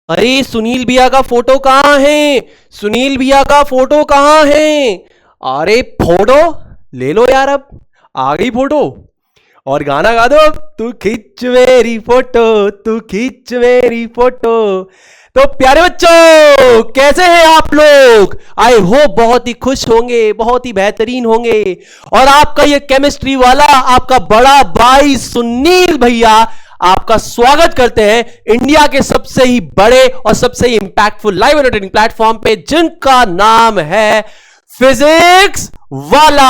अरे सुनील भैया का फोटो कहां है? सुनील भैया का फोटो कहां है? अरे फोटो ले लो यार, अब आ गई फोटो। और गाना गा दो अब, तू खींच मेरी फोटो, तू खींच मेरी फोटो। तो प्यारे बच्चों, कैसे हैं आप लोग? आई होप बहुत ही खुश होंगे, बहुत ही बेहतरीन होंगे। और आपका ये केमिस्ट्री वाला आपका बड़ा भाई सुनील भैया आपका स्वागत करते हैं इंडिया के सबसे ही बड़े और सबसे ही इंपैक्टफुल लाइव एंटरटेनिंग प्लेटफॉर्म पे, जिनका नाम है फिजिक्स वाला।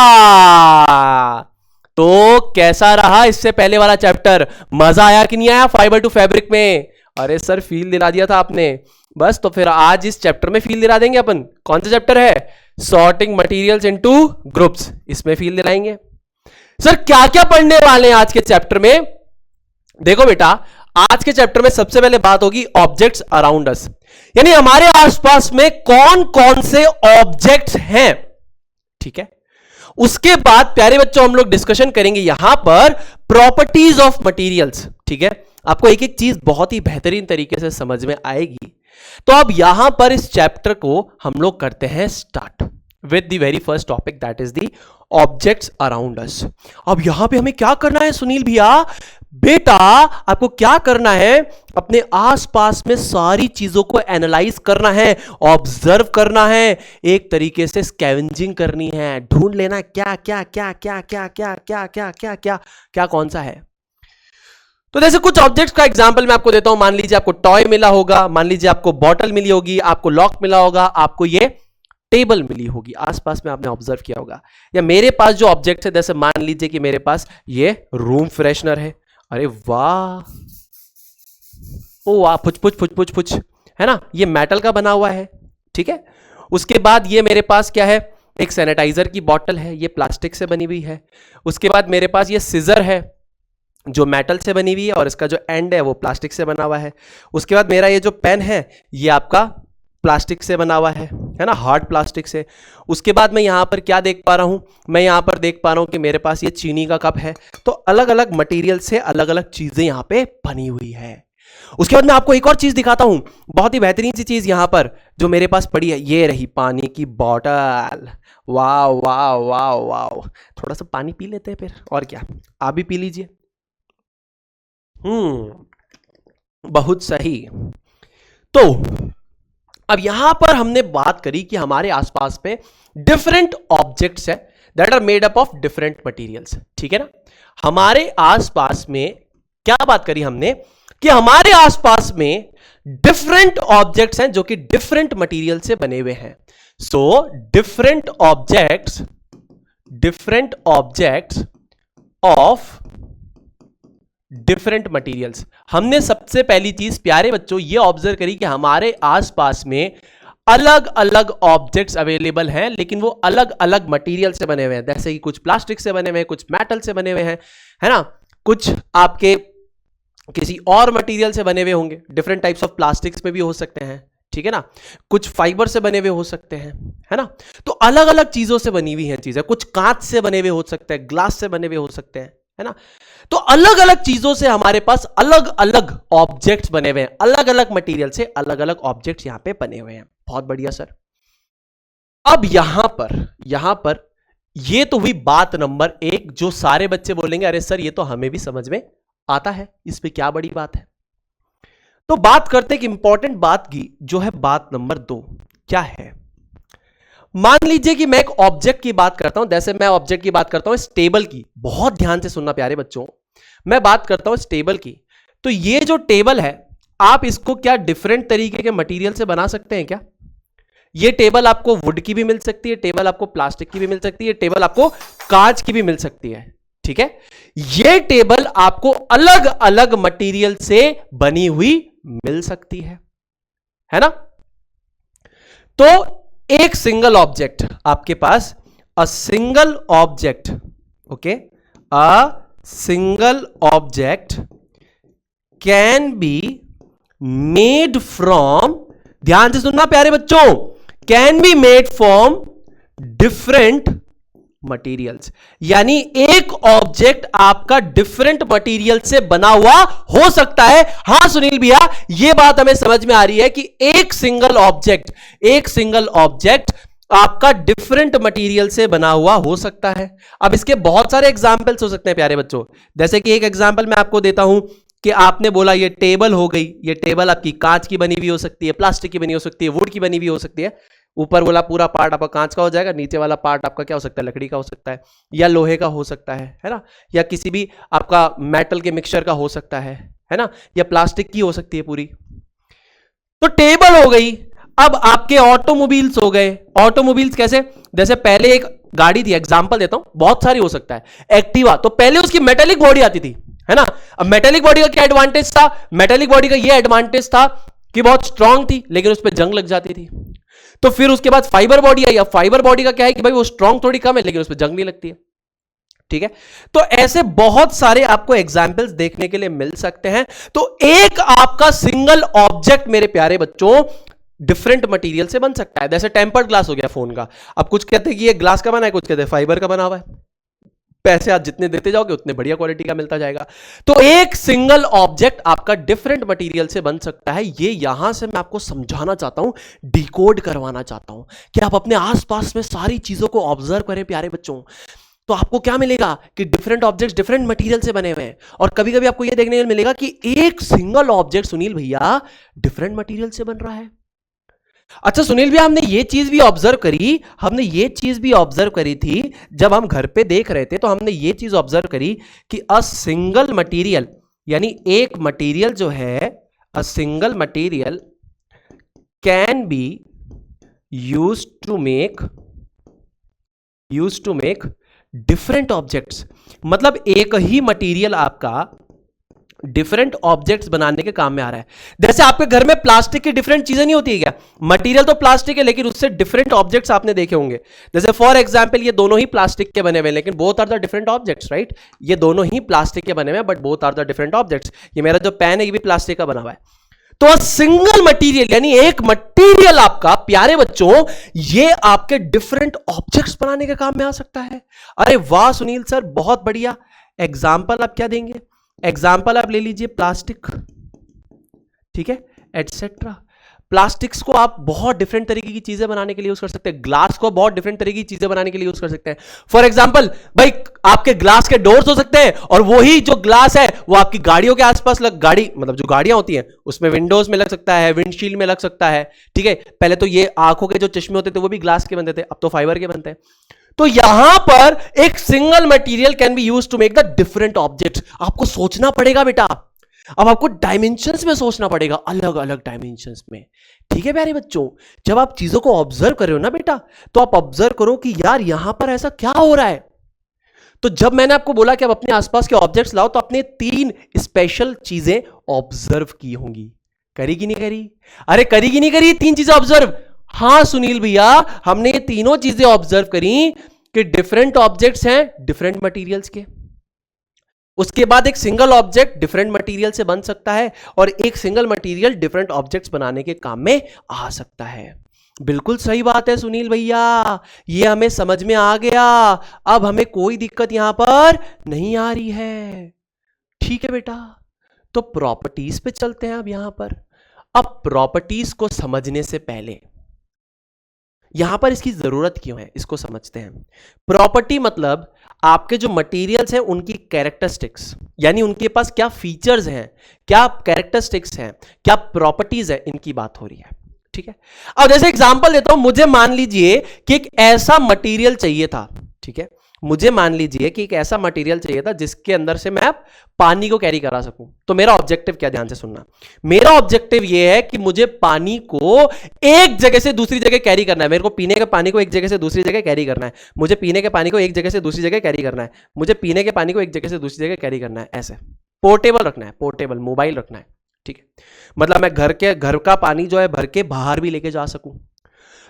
तो कैसा रहा इससे पहले वाला चैप्टर? मजा आया कि नहीं आया फाइबर टू फैब्रिक में? अरे सर फील दिला दिया था आपने। बस तो फिर आज इस चैप्टर में फील दिला देंगे अपन। कौन सा चैप्टर है? Sorting materials into groups. इसमें फील दिलाएंगे। सर क्या क्या पढ़ने वाले हैं आज के चैप्टर में? देखो बेटा, आज के चैप्टर में सबसे पहले बात होगी ऑब्जेक्ट्स अराउंड अस, यानी हमारे आसपास में कौन कौन से ऑब्जेक्ट्स हैं। ठीक है, उसके बाद प्यारे बच्चों हम लोग डिस्कशन करेंगे यहां पर प्रॉपर्टीज ऑफ मटेरियल्स। ठीक है, आपको एक एक चीज बहुत ही बेहतरीन तरीके से समझ में आएगी। तो अब यहां पर इस चैप्टर को हम लोग करते हैं start with the very first topic, that is the objects around us. अब यहां पे हमें क्या करना है सुनील भैया? बेटा आपको क्या करना है? अपने आसपास में सारी चीजों को एनालाइज करना है, ऑब्जर्व करना है, एक तरीके से स्कैवेंजिंग करनी है, ढूंढ लेना क्या क्या क्या क्या क्या क्या क्या क्या क्या क्या क्या कौन सा है। तो जैसे कुछ ऑब्जेक्ट्स का एग्जांपल मैं आपको देता हूं। मान लीजिए आपको टॉय मिला होगा, मान लीजिए आपको बॉटल मिली होगी, आपको लॉक मिला होगा, आपको ये टेबल मिली होगी, आसपास में आपने ऑब्जर्व किया होगा। या मेरे पास जो ऑब्जेक्ट है, जैसे मान लीजिए कि मेरे पास ये रूम फ्रेशनर है। अरे वाह, ओ वाह, पुछ पुछ पुछ पुछ पुछ, है ना, ये मेटल का बना हुआ है। ठीक है, उसके बाद ये मेरे पास क्या है? एक सैनिटाइजर की बोतल है, ये प्लास्टिक से बनी हुई है। उसके बाद मेरे पास ये सिजर है जो मेटल से बनी हुई है और इसका जो एंड है वो प्लास्टिक से बना हुआ है। उसके बाद मेरा ये जो पेन है ये आपका प्लास्टिक से बना हुआ है ना, हार्ड प्लास्टिक से। उसके बाद मैं यहाँ पर क्या देख पा रहा हूँ? मैं यहाँ पर देख पा रहा हूँ कि मेरे पास ये चीनी का कप है। तो अलग अलग मटेरियल से अलग अलग चीजें यहाँ पे बनी हुई है। उसके बाद मैं आपको एक और चीज दिखाता हूँ, बहुत ही बेहतरीन सी चीज यहाँ पर जो मेरे पास पड़ी है, ये रही पानी की बॉटल। वाह वाह वाह वाह, थोड़ा सा पानी पी लेते हैं फिर, और क्या, आप भी पी लीजिए। बहुत सही। तो अब यहां पर हमने बात करी कि हमारे आसपास में डिफरेंट ऑब्जेक्ट्स है that are made up of different materials. ठीक है ना, हमारे आसपास में क्या बात करी हमने कि हमारे आसपास में डिफरेंट ऑब्जेक्ट्स हैं जो कि डिफरेंट मटेरियल से बने हुए हैं। So different objects of different materials. हमने सबसे पहली चीज प्यारे बच्चों ये ऑब्जर्व करी कि हमारे आसपास में अलग अलग ऑब्जेक्ट्स अवेलेबल हैं, लेकिन वो अलग अलग मटेरियल से बने हुए हैं। जैसे कि कुछ प्लास्टिक से बने हुए हैं, कुछ मेटल से बने हुए हैं, है ना, कुछ आपके किसी और मटेरियल से बने हुए होंगे, डिफरेंट टाइप्स ऑफ प्लास्टिक्स में भी हो सकते हैं। ठीक है ना, कुछ फाइबर से बने हुए हो सकते हैं, है ना। तो अलग अलग चीजों से बनी हुई हैं चीजें, कुछ कांच से बने हुए हो सकते हैं, ग्लास से बने हुए हो सकते हैं, है ना। तो अलग अलग चीजों से हमारे पास अलग अलग ऑब्जेक्ट्स बने हुए हैं, अलग अलग मटेरियल से अलग अलग ऑब्जेक्ट्स यहां पे बने हुए हैं। बहुत बढ़िया सर। अब यहां पर ये तो हुई बात नंबर 1, जो सारे बच्चे बोलेंगे अरे सर ये तो हमें भी समझ में आता है, इस पे क्या बड़ी बात है। तो बात करते हैं इंपॉर्टेंट बात की, जो है बात नंबर 2। क्या है? मान लीजिए कि मैं एक ऑब्जेक्ट की बात करता हूं, जैसे मैं ऑब्जेक्ट की बात करता हूं इस टेबल की। बहुत ध्यान से सुनना प्यारे बच्चों, मैं बात करता हूं इस टेबल की। तो ये जो टेबल है, आप इसको क्या डिफरेंट तरीके के मटेरियल से बना सकते हैं क्या? ये टेबल आपको वुड की भी मिल सकती है, टेबल आपको प्लास्टिक की भी मिल सकती है, टेबल आपको कांच की भी मिल सकती है। ठीक है, ये टेबल आपको अलग अलग मटेरियल से बनी हुई मिल सकती है ना। तो एक सिंगल ऑब्जेक्ट आपके पास, a single object, okay, a single object can be made from, ध्यान से सुनना प्यारे बच्चों, can be made from different materials, यानी एक ऑब्जेक्ट आपका डिफरेंट मटेरियल से बना हुआ हो सकता है। हां सुनील भैया, यह बात हमें समझ में आ रही है कि एक सिंगल ऑब्जेक्ट आपका डिफरेंट मटेरियल से बना हुआ हो सकता है। अब इसके बहुत सारे एग्जाम्पल्स हो सकते हैं प्यारे बच्चों, जैसे कि एक एग्जाम्पल मैं आपको देता हूं कि आपने बोला ये टेबल हो गई, ये टेबल आपकी कांच की बनी हुई हो सकती है, प्लास्टिक की बनी हो सकती है, वुड की बनी हुई हो सकती है। ऊपर वाला पूरा पार्ट आपका कांच का हो जाएगा, नीचे वाला पार्ट आपका क्या हो सकता है, लकड़ी का हो सकता है, या लोहे का हो सकता है ना, या किसी भी आपका मेटल के मिक्सचर का हो सकता है ना, या प्लास्टिक की हो सकती है पूरी। तो टेबल हो गई। अब आपके ऑटोमोबाइल्स हो गए। ऑटोमोबाइल्स कैसे, जैसे पहले एक गाड़ी थी, एग्जांपल देता हूं, बहुत सारी हो सकता है, एक्टिवा, तो पहले उसकी मेटेलिक बॉडी आती थी, है ना। अब मेटेलिक बॉडी का क्या एडवांटेज था, मेटेलिक बॉडी का यह एडवांटेज था कि बहुत स्ट्रांग थी, लेकिन उस पर जंग लग जाती थी। तो फिर उसके बाद फाइबर बॉडी आई। अब फाइबर बॉडी का क्या है कि भाई वो स्ट्रांग थोड़ी कम है, लेकिन उस पर जंग नहीं लगती है, ठीक है। तो ऐसे बहुत सारे आपको एग्जाम्पल्स देखने के लिए मिल सकते हैं। तो एक आपका सिंगल ऑब्जेक्ट मेरे प्यारे बच्चों डिफरेंट मटेरियल से बन सकता है। जैसे टेम्पर्ड ग्लास हो गया फोन का, अब कुछ कहते हैं कि ये ग्लास का बना है, कुछ कहते हैं फाइबर का बना हुआ है। पैसे आप जितने देते जाओगे उतने बढ़िया क्वालिटी का मिलता जाएगा। तो एक सिंगल ऑब्जेक्ट आपका डिफरेंट मटेरियल से बन सकता है। ये यहां से मैं आपको समझाना चाहता हूं, डिकोड करवाना चाहता हूं कि आप अपने आसपास में सारी चीजों को ऑब्जर्व करें प्यारे बच्चों। तो आपको क्या मिलेगा कि डिफरेंट ऑब्जेक्ट्स डिफरेंट मटेरियल से बने हुए हैं। और कभी कभी आपको यह देखने को मिलेगा कि एक सिंगल ऑब्जेक्ट सुनील भैया डिफरेंट मटेरियल से बन रहा है। अच्छा सुनील भैया, हमने ये चीज भी ऑब्जर्व करी थी जब हम घर पे देख रहे थे, तो हमने ये चीज ऑब्जर्व करी कि अ सिंगल मटेरियल, यानी एक मटेरियल जो है, a single material can be used to make different objects. मतलब एक ही मटेरियल आपका डिफरेंट ऑब्जेक्ट्स बनाने के काम में आ रहा है। जैसे आपके घर में प्लास्टिक की डिफरेंट चीजें नहीं होती है क्या, मटेरियल तो प्लास्टिक है, लेकिन उससे डिफरेंट ऑब्जेक्ट्स आपने देखे होंगे। जैसे फॉर एग्जांपल ये दोनों ही प्लास्टिक के बने हुए हैं, लेकिन both are the different objects, right. ये दोनों ही प्लास्टिक के बने हुए हैं, but both are the different objects. ये मेरा जो पेन है ये भी प्लास्टिक का बना हुआ है। तो सिंगल मटेरियल, यानी एक मटेरियल आपका प्यारे बच्चों, ये आपके डिफरेंट ऑब्जेक्ट्स बनाने के काम में आ सकता है। अरे वाह सुनील सर, बहुत बढ़िया। एग्जाम्पल आप क्या देंगे, एग्जाम्पल आप ले लीजिए प्लास्टिक, ठीक है, एटसेट्रा। प्लास्टिक्स को आप बहुत डिफरेंट तरीके की चीजें बनाने के लिए यूज कर सकते हैं, ग्लास को बहुत डिफरेंट तरीके की चीजें बनाने के लिए यूज कर सकते हैं। फॉर एग्जांपल भाई, आपके ग्लास के डोर्स हो सकते हैं, और वही जो ग्लास है वो आपकी गाड़ियों के आसपास गाड़ी मतलब जो गाड़ियां होती हैं उसमें विंडोज में लग सकता है, विंडशील्ड में लग सकता है, ठीक है। पहले तो ये आंखों के जो चश्मे होते थे वो भी ग्लास के बनते थे, अब तो फाइबर के बनते हैं। तो यहां पर एक single material can be used to make the different objects. आपको सोचना पड़ेगा बेटा, अब आपको डायमेंशंस में सोचना पड़ेगा, अलग अलग डायमेंशंस में, ठीक है प्यारे बच्चों। जब आप चीजों को ऑब्जर्व कर रहे हो ना बेटा, तो आप ऑब्जर्व करो कि यार यहां पर ऐसा क्या हो रहा है। तो जब मैंने आपको बोला कि आप अपने आसपास के ऑब्जेक्ट्स लाओ, तो आपने 3 स्पेशल चीजें ऑब्जर्व की होंगी। करी कि नहीं करी? अरे करी कि नहीं करी 3 चीजें ऑब्जर्व? हां सुनील भैया, हमने ये तीनों चीजें ऑब्जर्व करी कि डिफरेंट ऑब्जेक्ट्स हैं डिफरेंट मटेरियल्स के। उसके बाद एक सिंगल ऑब्जेक्ट डिफरेंट मटेरियल से बन सकता है, और एक सिंगल मटेरियल डिफरेंट ऑब्जेक्ट्स बनाने के काम में आ सकता है। बिल्कुल सही बात है सुनील भैया, ये हमें समझ में आ गया। अब हमें कोई दिक्कत यहां पर नहीं आ रही है, ठीक है बेटा। तो प्रॉपर्टीज पे चलते हैं अब यहां पर। अब प्रॉपर्टीज को समझने से पहले यहां पर इसकी जरूरत क्यों है, इसको समझते हैं। प्रॉपर्टी मतलब आपके जो मटेरियल्स हैं उनकी कैरेक्टरिस्टिक्स, यानी उनके पास क्या फीचर्स हैं, क्या कैरेक्टरिस्टिक्स हैं, क्या प्रॉपर्टीज है, इनकी बात हो रही है, ठीक है। अब जैसे एग्जांपल देता हूं, मुझे मान लीजिए कि एक ऐसा मटेरियल चाहिए था, ठीक है। मुझे मान लीजिए कि एक ऐसा मटेरियल चाहिए था जिसके अंदर से मैं पानी को कैरी करा सकूं। तो मेरा ऑब्जेक्टिव क्या, ध्यान से सुनना, मेरा ऑब्जेक्टिव यह है कि मुझे पानी को एक जगह से दूसरी जगह कैरी करना है। मेरे को पीने के पानी को एक जगह से दूसरी जगह कैरी करना है, मुझे पीने के पानी को एक जगह से दूसरी जगह कैरी करना है, मुझे पीने के पानी को एक जगह से दूसरी जगह कैरी करना है। ऐसे पोर्टेबल रखना है, पोर्टेबल मोबाइल रखना है, ठीक है। मतलब मैं घर का पानी जो है भर के बाहर भी लेके जा सकूं।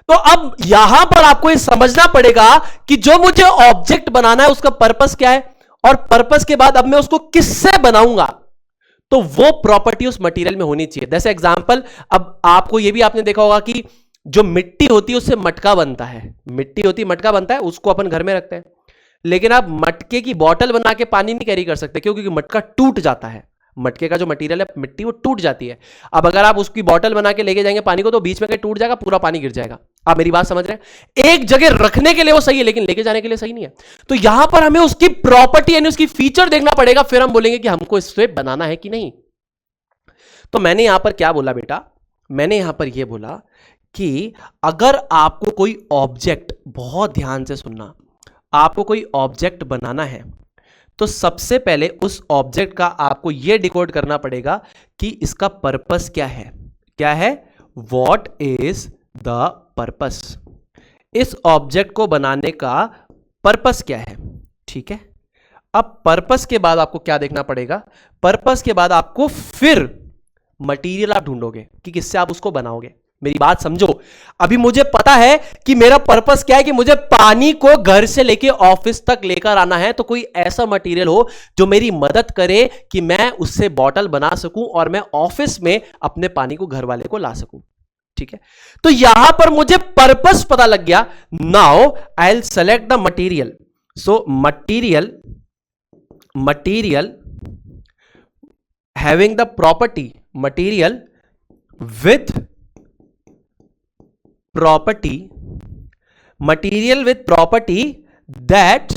तो अब यहां पर आपको ये समझना पड़ेगा कि जो मुझे ऑब्जेक्ट बनाना है उसका पर्पस क्या है, और पर्पस के बाद अब मैं उसको किससे बनाऊंगा, तो वो प्रॉपर्टी उस मटेरियल में होनी चाहिए। जैसे एग्जांपल, अब आपको ये भी आपने देखा होगा कि जो मिट्टी होती है उससे मटका बनता है, मिट्टी होती है मटका बनता है, उसको अपन घर में रखते हैं। लेकिन आप मटके की बॉटल बना के पानी नहीं कैरी कर सकते। क्यों? क्योंकि मटका टूट जाता है, मटके का जो मटेरियल है मिट्टी वो टूट जाती है। अब अगर आप उसकी बॉटल बना के लेके जाएंगे पानी को तो बीच में कहीं टूट जाएगा, पूरा पानी गिर जाएगा। आप मेरी बात समझ रहे हैं? एक जगह रखने के लिए वो सही है लेकिन लेके जाने के लिए सही नहीं है। तो यहां पर हमें उसकी प्रॉपर्टी यानी उसकी फीचर देखना पड़ेगा, फिर हम बोलेंगे कि हमको इससे बनाना है कि नहीं। तो मैंने यहां पर क्या बोला बेटा, मैंने यहां पर यह बोला कि अगर आपको कोई ऑब्जेक्ट, बहुत ध्यान से सुनना, आपको कोई ऑब्जेक्ट बनाना है तो सबसे पहले उस ऑब्जेक्ट का आपको यह डिकोड करना पड़ेगा कि इसका पर्पस क्या है। क्या है? What is the purpose. इस ऑब्जेक्ट को बनाने का पर्पस क्या है। ठीक है, अब पर्पस के बाद आपको क्या देखना पड़ेगा, पर्पस के बाद आपको फिर मटेरियल आप ढूंढोगे कि किससे आप उसको बनाओगे। मेरी बात समझो, अभी मुझे पता है कि मेरा पर्पस क्या है, कि मुझे पानी को घर से लेके ऑफिस तक लेकर आना है, तो कोई ऐसा मटेरियल हो जो मेरी मदद करे कि मैं उससे बॉटल बना सकूं और मैं ऑफिस में अपने पानी को घर वाले को ला सकूं। ठीक है, तो यहां पर मुझे पर्पस पता लग गया। Now I will select the material. So material having the property, material with property, material with property that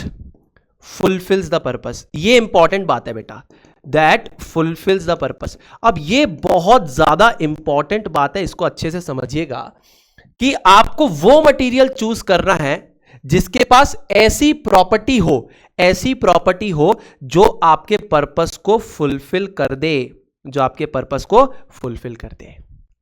fulfills the purpose। ये इंपॉर्टेंट बात है बेटा, that fulfills the purpose। अब ये बहुत ज्यादा इंपॉर्टेंट बात है, इसको अच्छे से समझिएगा कि आपको वो मटेरियल चूज करना है जिसके पास ऐसी प्रॉपर्टी हो जो आपके पर्पस को फुलफिल कर दे, जो आपके पर्पस को फुलफिल कर दे।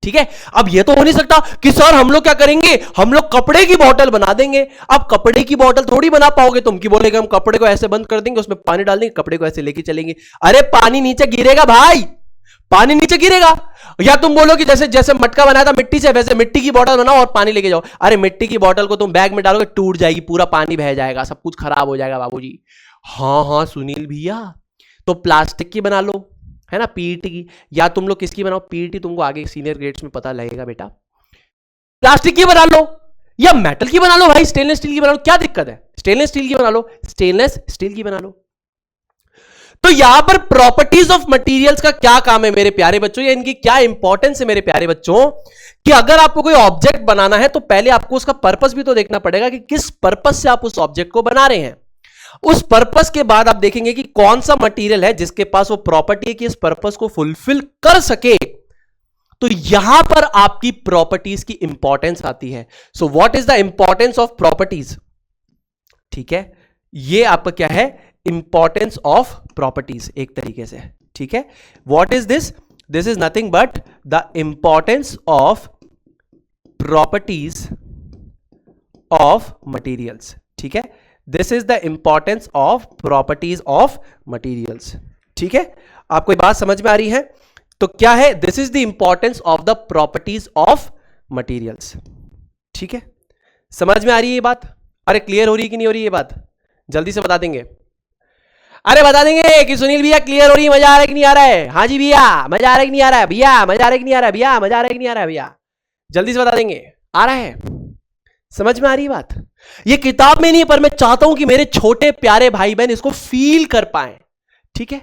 ठीक है, अब यह तो हो नहीं सकता कि सर हम लोग क्या करेंगे, हम लोग कपड़े की बोतल बना देंगे। अब कपड़े की बोतल थोड़ी बना पाओगे तुम, की बोलेगे हम कपड़े को ऐसे बंद कर देंगे, उसमें पानी डाल देंगे, कपड़े को ऐसे लेके चलेंगे। अरे पानी नीचे गिरेगा भाई, पानी नीचे गिरेगा। या तुम बोलो कि जैसे जैसे मटका बनाया था मिट्टी से, वैसे मिट्टी की बोतल बनाओ और पानी लेके जाओ। अरे मिट्टी की बोतल को तुम बैग में डालोगे, टूट जाएगी, पूरा पानी बह जाएगा, सब कुछ खराब हो जाएगा बाबूजी। हाँ सुनील भैया, तो प्लास्टिक की बना लो, है ना, पीईटी की। या तुम लोग किसकी बनाओ, पीईटी तुमको आगे सीनियर ग्रेड्स में पता लगेगा बेटा। प्लास्टिक की बना लो या मेटल की बना लो भाई, स्टेनलेस स्टील की बना लो, क्या दिक्कत है, स्टेनलेस स्टील की बना लो, स्टेनलेस स्टील की बना लो। तो यहां पर प्रॉपर्टीज ऑफ मटेरियल्स का क्या काम है मेरे प्यारे बच्चों, या इनकी क्या इंपॉर्टेंस है मेरे प्यारे बच्चों, कि अगर आपको कोई ऑब्जेक्ट बनाना है तो पहले आपको उसका पर्पस भी तो देखना पड़ेगा कि किस पर्पस से आप उस ऑब्जेक्ट को बना रहे हैं। उस पर्पस के बाद आप देखेंगे कि कौन सा मटेरियल है जिसके पास वो प्रॉपर्टी है कि इस पर्पस को फुलफिल कर सके। तो यहां पर आपकी प्रॉपर्टीज की इंपॉर्टेंस आती है। So what is the importance of properties. ठीक है, ये आपका क्या है, इंपॉर्टेंस ऑफ प्रॉपर्टीज एक तरीके से। ठीक है, what is this, this is nothing but the importance of properties of materials. ठीक है, this is the importance of properties of materials. ठीक है, आपको ये बात समझ में आ रही है? तो क्या है, this is the importance of the properties of materials. ठीक है, समझ में आ रही है ये बात? अरे क्लियर हो रही है कि नहीं हो रही है ये बात? जल्दी से बता देंगे, अरे बता देंगे कि सुनील भैया क्लियर हो रही है, मजा आ रहा है कि नहीं आ रहा है? हाँ जी भैया, मजा आ रहा है कि नहीं आ रहा है? भैया मजा आ रहा है कि नहीं आ रहा है? भैया मजा आ रहा है कि नहीं आ रहा है? भैया जल्दी से बता देंगे, आ रहा है? समझ में आ रही बात? ये किताब में नहीं है, पर मैं चाहता हूं कि मेरे छोटे प्यारे भाई बहन इसको फील कर पाए। ठीक है,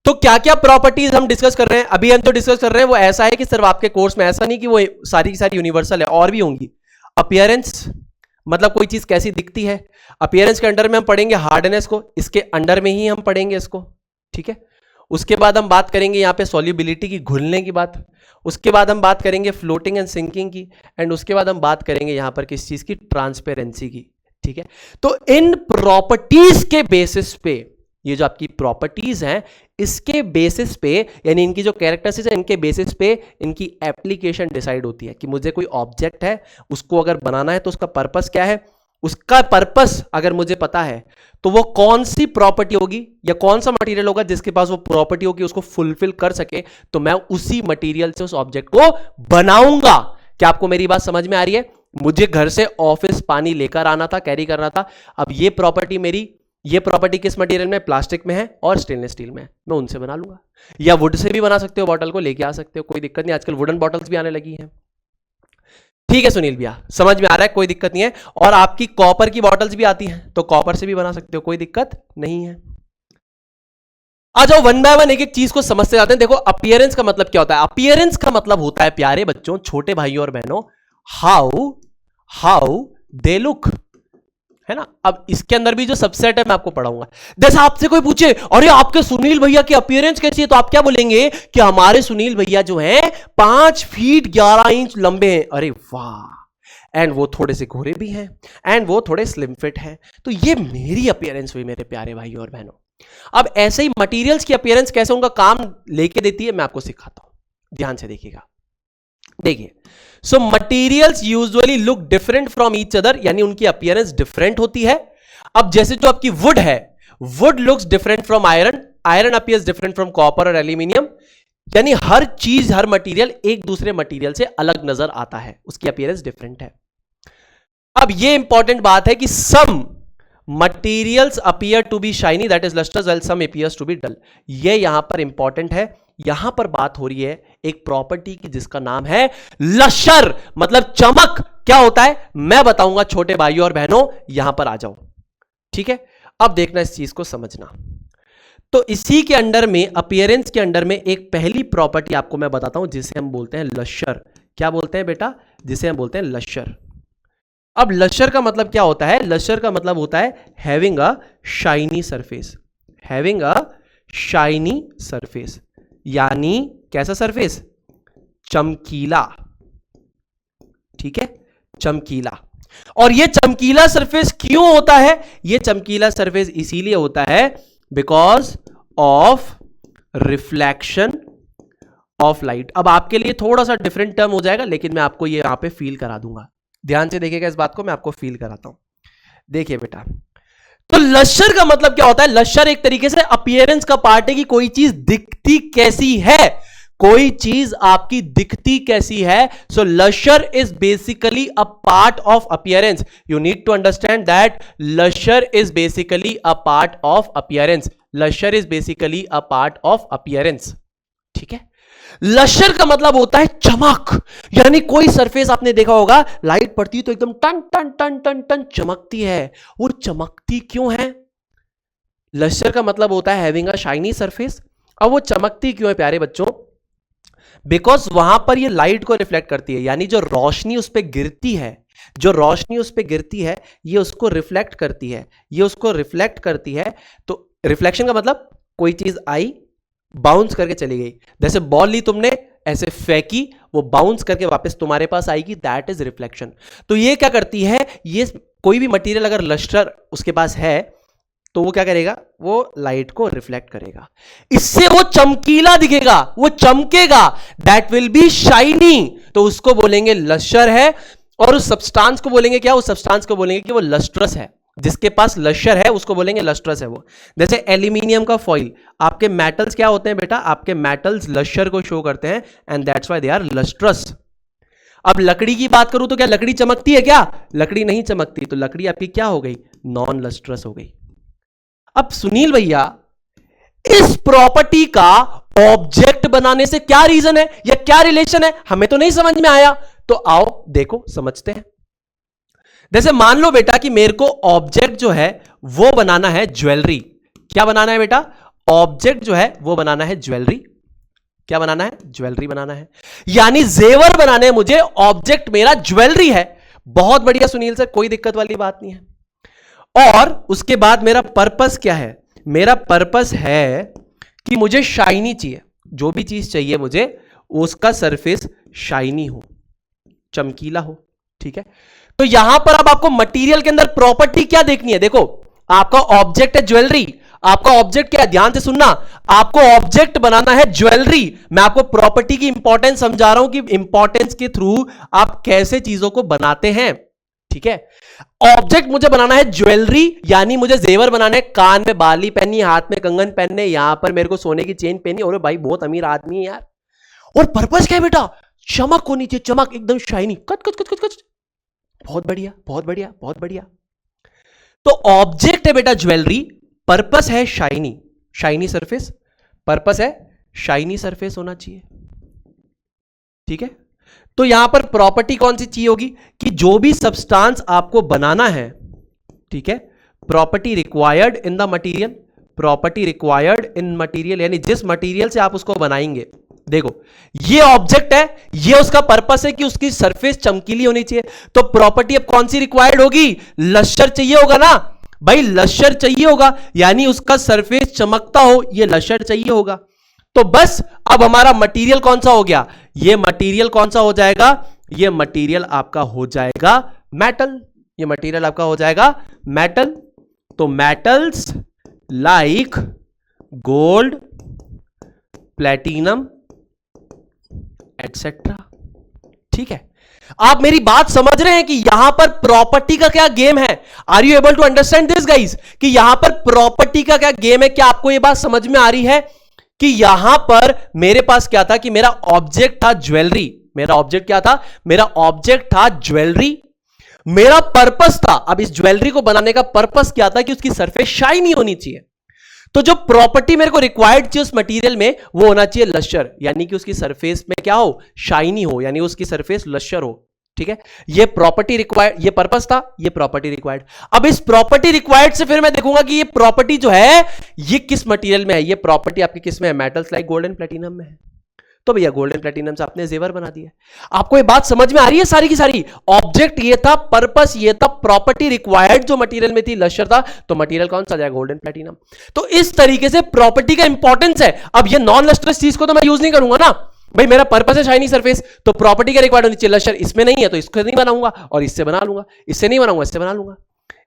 तो क्या क्या प्रॉपर्टीज हम डिस्कस कर रहे हैं, अभी हम तो डिस्कस कर रहे हैं वो ऐसा है कि सिर्फ आपके कोर्स में, ऐसा नहीं कि वो सारी की सारी यूनिवर्सल है, और भी होंगी। अपीयरेंस, मतलब कोई चीज कैसी दिखती है, अपीयरेंस के अंडर में हम पढ़ेंगे हार्डनेस को, इसके अंडर में ही हम पढ़ेंगे इसको। ठीक है, उसके बाद हम बात करेंगे यहां पे सॉल्युबिलिटी की, घुलने की बात। उसके बाद हम बात करेंगे फ्लोटिंग एंड सिंकिंग की, एंड उसके बाद हम बात करेंगे यहां पर किस चीज की, ट्रांसपेरेंसी की। ठीक है, तो इन प्रॉपर्टीज के बेसिस पे, ये जो आपकी प्रॉपर्टीज हैं इसके बेसिस पे, यानी इनकी जो कैरेक्टरिस्टिक्स है इनके बेसिस पे इनकी एप्लीकेशन डिसाइड होती है कि मुझे कोई ऑब्जेक्ट है उसको अगर बनाना है तो उसका पर्पस क्या है। उसका पर्पस अगर मुझे पता है तो वो कौन सी प्रॉपर्टी होगी या कौन सा मटेरियल होगा जिसके पास वो प्रॉपर्टी होगी उसको फुलफिल कर सके, तो मैं उसी मटेरियल से उस ऑब्जेक्ट को बनाऊंगा। क्या आपको मेरी बात समझ में आ रही है? मुझे घर से ऑफिस पानी लेकर आना था, कैरी करना था। अब ये प्रॉपर्टी मेरी, ये प्रॉपर्टी किस मटेरियल में, प्लास्टिक में है और स्टेनलेस स्टील में है, मैं उनसे बना लूंगा। या वुड से भी बना सकते हो, बॉटल को लेके आ सकते हो, कोई दिक्कत नहीं, आजकल वुडन बॉटल्स भी आने लगी हैं। ठीक है सुनील भैया, समझ में आ रहा है, कोई दिक्कत नहीं है। और आपकी कॉपर की बॉटल्स भी आती हैं, तो कॉपर से भी बना सकते हो, कोई दिक्कत नहीं है। आ जाओ वन बाय वन एक एक चीज को समझते जाते हैं। देखो अपीयरेंस का मतलब क्या होता है? अपीयरेंस का मतलब होता है प्यारे बच्चों, छोटे भाइयों और बहनों, हाउ दे लुक, है ना। अब इसके अंदर भी जो सबसेट है मैं आपको पढ़ाऊंगा। जैसे आपसे कोई पूछे अरे आपके सुनील भैया की अपीयरेंस कैसी है, तो आप क्या बोलेंगे कि हमारे सुनील भैया जो हैं 5 फीट 11 इंच लंबे हैं। अरे वाह, एंड वो थोड़े से गोरे भी हैं, एंड वो थोड़े स्लिम फिट हैं। तो ये मेरी अपीयरेंस हुई मेरे प्यारे भाइयों और बहनों। अब ऐसे ही मटेरियल्स की अपीयरेंस कैसे उनका काम लेके देती है मैं आपको सिखाता हूं, ध्यान से देखिएगा। देखिए, so materials usually look different from each other, यानी उनकी अपीयरेंस डिफरेंट होती है। अब जैसे जो आपकी वुड है, would looks different from iron, iron appears different from copper और एल्यूमिनियम, यानी हर चीज, हर मटेरियल एक दूसरे मटेरियल से अलग नजर आता है, उसकी अपीयरेंस डिफरेंट है। अब ये इंपॉर्टेंट बात है कि सम materials appear to be shiny, that is lustrous, while some appears to be dull। ये यहां पर इंपॉर्टेंट है। यहां पर बात हो रही है एक प्रॉपर्टी की जिसका नाम है लश्यर, मतलब चमक। क्या होता है मैं बताऊंगा छोटे भाइयों और बहनों, यहां पर आ जाओ, ठीक है। अब देखना, इस चीज को समझना। तो इसी के अंडर में, अपीयरेंस के अंडर में एक पहली प्रॉपर्टी आपको मैं बताता हूं जिसे हम बोलते हैं लश्यर। क्या बोलते हैं बेटा? जिसे हम बोलते हैं लश्यर। अब लश्यर का मतलब क्या होता है? लश्यर का मतलब होता है having a shiny surface, having a shiny surface, यानी कैसा सरफेस? चमकीला, ठीक है, चमकीला। और ये चमकीला सरफेस क्यों होता है? ये चमकीला सरफेस इसीलिए होता है because of reflection of light. अब आपके लिए थोड़ा सा डिफरेंट टर्म हो जाएगा, लेकिन मैं आपको ये यहां पे फील करा दूंगा। ध्यान से देखिएगा इस बात को, मैं आपको फील कराता हूं। देखिए बेटा, तो लश्यर का मतलब क्या होता है? लश्यर एक तरीके से अपीयरेंस का पार्ट है कि कोई चीज दिखती कैसी है, कोई चीज आपकी दिखती कैसी है। So lustre is basically a part of appearance. You need to understand that lustre is basically a part of appearance. Lustre is basically a part of appearance, ठीक है। लश्यर का मतलब होता है चमक, यानी कोई सरफेस आपने देखा होगा, लाइट पड़ती है तो एकदम टन टन टन टन टन चमकती है। वो चमकती क्यों है? लश्यर का मतलब होता है हैविंग अ शाइनी सरफेस। अब वो चमकती क्यों है प्यारे बच्चों? बिकॉज वहां पर ये लाइट को रिफ्लेक्ट करती है, यानी जो रोशनी उस पर गिरती है, जो रोशनी उस पर गिरती है, ये उसको रिफ्लेक्ट करती है, ये उसको रिफ्लेक्ट करती है। तो रिफ्लेक्शन का मतलब कोई चीज आई, बाउंस करके चली गई। जैसे बॉल ली तुमने, ऐसे फेंकी, वो बाउंस करके वापस तुम्हारे पास आएगी, दैट इज रिफ्लेक्शन। तो ये क्या करती है? ये कोई भी मटेरियल अगर लश्यर उसके पास है तो वो क्या करेगा? वो लाइट को रिफ्लेक्ट करेगा, इससे वो चमकीला दिखेगा, वो चमकेगा, दैट विल बी शाइनी। तो उसको बोलेंगे लश्यर है। और उस सब्सटेंस को बोलेंगे क्या? उस सब्सटेंस को बोलेंगे कि वो लस्ट्रस है। जिसके पास लश्यर है उसको बोलेंगे लस्ट्रस है वो। जैसे एल्यूमिनियम का फॉइल, आपके मेटल्स क्या होते हैं बेटा? आपके मेटल्स लश्यर को शो करते हैं, and that's why they are lustrous. अब लकड़ी की बात करूं तो क्या लकड़ी चमकती है क्या? लकड़ी नहीं चमकती। तो लकड़ी आपकी क्या हो गई? नॉन लस्ट्रस हो गई। अब सुनील भैया, इस प्रॉपर्टी का ऑब्जेक्ट बनाने से क्या रीजन है या क्या रिलेशन है, हमें तो नहीं समझ में आया। तो आओ देखो समझते हैं। जैसे मान लो बेटा कि मेरे को ऑब्जेक्ट जो है वो बनाना है ज्वेलरी। क्या बनाना है बेटा? ऑब्जेक्ट जो है वो बनाना है ज्वेलरी। क्या बनाना है? ज्वेलरी बनाना है, यानी जेवर बनाने मुझे, ऑब्जेक्ट मेरा ज्वेलरी है। बहुत बढ़िया सुनील सर, कोई दिक्कत वाली बात नहीं है। और उसके बाद मेरा पर्पस क्या है? मेरा पर्पस है कि मुझे शाइनी चाहिए, जो भी चीज चाहिए मुझे उसका सरफेस शाइनी हो, चमकीला हो, ठीक है। तो यहां पर अब आपको मटेरियल के अंदर प्रॉपर्टी क्या देखनी है? देखो, आपका ऑब्जेक्ट है ज्वेलरी, आपका ऑब्जेक्ट क्या है? ध्यान से सुनना, आपको ऑब्जेक्ट बनाना है ज्वेलरी। मैं आपको प्रॉपर्टी की इंपॉर्टेंस समझा रहा हूं कि इंपॉर्टेंस के थ्रू आप कैसे चीजों को बनाते हैं, ठीक है। ऑब्जेक्ट मुझे बनाना है ज्वेलरी, यानी मुझे जेवर बनाने, कान में बाली पहननी, हाथ में कंगन पहनने, यहां पर मेरे को सोने की चेन पहनी। और भाई बहुत अमीर आदमी है यार। और पर्पस क्या है बेटा? चमक होनी चाहिए, चमक एकदम शाइनी, कच कच कच कच कच। बहुत बढ़िया, बहुत बढ़िया, बहुत बढ़िया। तो ऑब्जेक्ट है बेटा ज्वेलरी, पर्पस है शाइनी, शाइनी सरफेस, पर्पस है शाइनी सरफेस होना चाहिए, ठीक है। तो यहां पर प्रॉपर्टी कौन सी चाहिए होगी कि जो भी सब्सटेंस आपको बनाना है, ठीक है, property required in the material, property required in material, यानी जिस मटेरियल से आप उसको बनाएंगे। देखो ये ऑब्जेक्ट है, ये उसका पर्पस है कि उसकी सरफेस चमकीली होनी चाहिए, तो प्रॉपर्टी अब कौन सी रिक्वायर्ड होगी? लश्यर चाहिए होगा ना भाई, लश्यर चाहिए होगा, यानी उसका सरफेस चमकता हो, ये लश्यर चाहिए होगा। तो बस अब हमारा मटेरियल कौन सा हो गया? ये मटेरियल कौन सा हो जाएगा? ये मटेरियल आपका हो जाएगा मेटल, ये मटेरियल आपका हो जाएगा मेटल। तो metals like gold, platinum etcetera. ठीक है, आप मेरी बात समझ रहे हैं कि यहां पर प्रॉपर्टी का क्या गेम है? Are you able to understand this guys कि यहां पर प्रॉपर्टी का क्या गेम है? क्या आपको यह बात समझ में आ रही है कि यहां पर मेरे पास क्या था कि मेरा ऑब्जेक्ट था ज्वेलरी, मेरा ऑब्जेक्ट क्या था? मेरा ऑब्जेक्ट था ज्वेलरी, मेरा पर्पस था, अब इस ज्वेलरी को बनाने का पर्पस क्या था कि उसकी सरफेस शाइनी होनी चाहिए। तो जो प्रॉपर्टी मेरे को रिक्वायर्ड चाहिए उस मटेरियल में वो होना चाहिए लश्यर, यानी कि उसकी सरफेस में क्या हो? शाइनी हो, यानी उसकी सरफेस लश्यर हो। ठीक है, ये प्रॉपर्टी रिक्वायर्ड, ये पर्पस था, ये प्रॉपर्टी रिक्वायर्ड। अब इस प्रॉपर्टी रिक्वायर्ड से फिर मैं देखूंगा कि ये प्रॉपर्टी जो है ये किस मटेरियल में है। ये प्रॉपर्टी आपकी किस में है? Metals like gold and platinum में है। तो भैया गोल्ड एंड प्लेटिनम से आपने जेवर बना दिया। आपको ये बात समझ में आ रही है सारी की सारी? ऑब्जेक्ट ये था, पर्पस ये था, प्रॉपर्टी रिक्वायर्ड जो मटेरियल में थी लश्यर था, तो मटेरियल कौन सा आ जाएगा? Gold and platinum. तो इस तरीके से प्रॉपर्टी का इंपॉर्टेंस है। अब ये नॉन लस्ट्रस चीज को तो मैं यूज नहीं करूंगा ना भाई, मेरा पर्पस है शाइनी सरफेस, तो प्रॉपर्टी का रिक्वायर्ड होनी चाहिए लश्यर, इसमें नहीं है तो इसको नहीं बनाऊंगा, और इससे बना लूंगा, इससे नहीं बनाऊंगा, इससे बना लूंगा।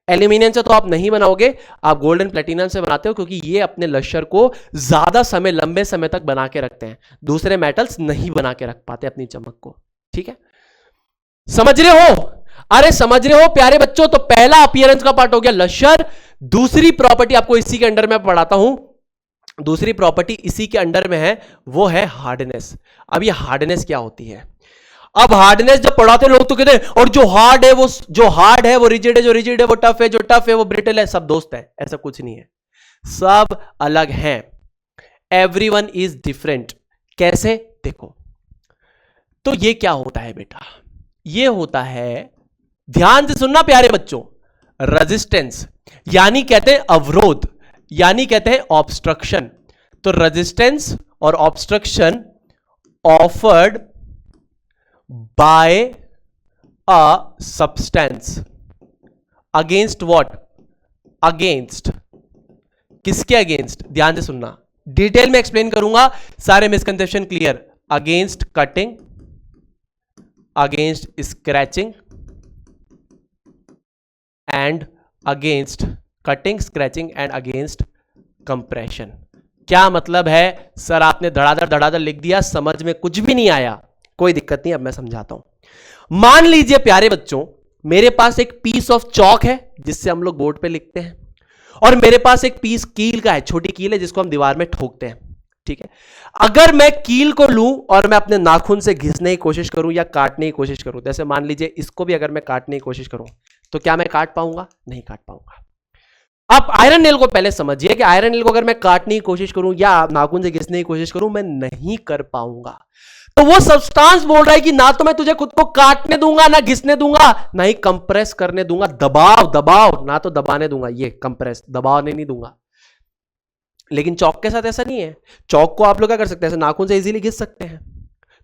एल्यूमिनियम से तो आप नहीं बनाओगे, आप गोल्ड एंड प्लेटिनम से बनाते हो, क्योंकि ये अपने लश्यर को ज्यादा समय, लंबे समय तक बना के रखते हैं, दूसरे मेटल्स नहीं बना के रख पाते अपनी चमक को। ठीक है, समझ रहे हो? अरे समझ रहे हो प्यारे बच्चों? तो पहला अपीयरेंस का पार्ट हो गया लश्यर। दूसरी प्रॉपर्टी आपको इसी के अंडर में पढ़ाता हूं, दूसरी प्रॉपर्टी इसी के अंडर में है, वो है हार्डनेस। अब ये हार्डनेस क्या होती है? अब हार्डनेस जब पढ़ाते लोग तो कहते हैं और जो हार्ड है वो, जो हार्ड है वो रिजिड है, जो रिजिड है वो टफ है, जो टफ है वो ब्रिटल है। सब दोस्त है, ऐसा कुछ नहीं है, सब अलग हैं। Everyone is different. कैसे? देखो, तो ये क्या होता है बेटा? ये होता है, ध्यान से सुनना प्यारे बच्चों, रेजिस्टेंस, यानी कहते हैं अवरोध, यानी कहते हैं ऑब्स्ट्रक्शन। तो रेजिस्टेंस और obstruction offered by a substance against what? Against किसके अगेंस्ट? ध्यान से सुनना, डिटेल में एक्सप्लेन करूंगा, सारे misconception clear. Against cutting, against scratching and against cutting, scratching and against compression. क्या मतलब है सर? आपने धड़ाधड़ लिख दिया, समझ में कुछ भी नहीं आया, कोई दिक्कत नहीं, अब मैं समझाता हूं। मान लीजिए प्यारे बच्चों, मेरे पास एक पीस ऑफ चौक है जिससे हम लोग बोर्ड पे लिखते हैं, और मेरे पास एक पीस कील का है, छोटी कील है जिसको हम दीवार में ठोकते हैं। ठीक है, अगर मैं कील को लूं और मैं अपने नाखून से घिसने की कोशिश करूं या काटने की कोशिश करूं, जैसे मान लीजिए इसको भी अगर मैं काटने की कोशिश करूं, तो क्या मैं काट पाऊंगा? नहीं काट पाऊंगा। आप आयरन नेल को पहले समझिए कि आयरन नेल को अगर मैं काटने की कोशिश करूं या नाखून से घिसने की कोशिश करूं, मैं नहीं कर पाऊंगा। तो वो सब्सटेंस बोल रहा है कि ना तो मैं तुझे खुद को काटने दूंगा, ना घिसने दूंगा, ना ही कंप्रेस करने दूंगा, दबाव ना तो दबाने दूंगा, ये कंप्रेस दबाने नहीं दूंगा। लेकिन चौक के साथ ऐसा नहीं है। चौक को आप लोग क्या कर सकते हैं? ऐसे नाखून से इजीली घिस सकते हैं,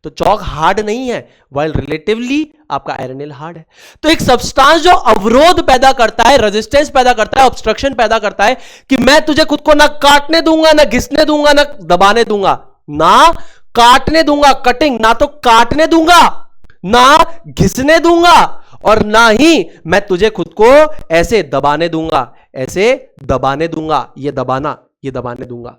तो चौक हार्ड नहीं है, वाइल रिलेटिवली आपका आयरन नेल हार्ड है। तो एक सब्सटेंस जो अवरोध पैदा करता है, रेजिस्टेंस पैदा करता है, ऑब्स्ट्रक्शन पैदा करता है कि मैं तुझे खुद को ना काटने दूंगा, ना घिसने दूंगा, ना दबाने दूंगा, ना काटने दूंगा, कटिंग, ना तो काटने दूंगा, ना घिसने दूंगा, और ना ही मैं तुझे खुद को ऐसे दबाने दूंगा, ऐसे दबाने दूंगा, ये दबाने दूंगा।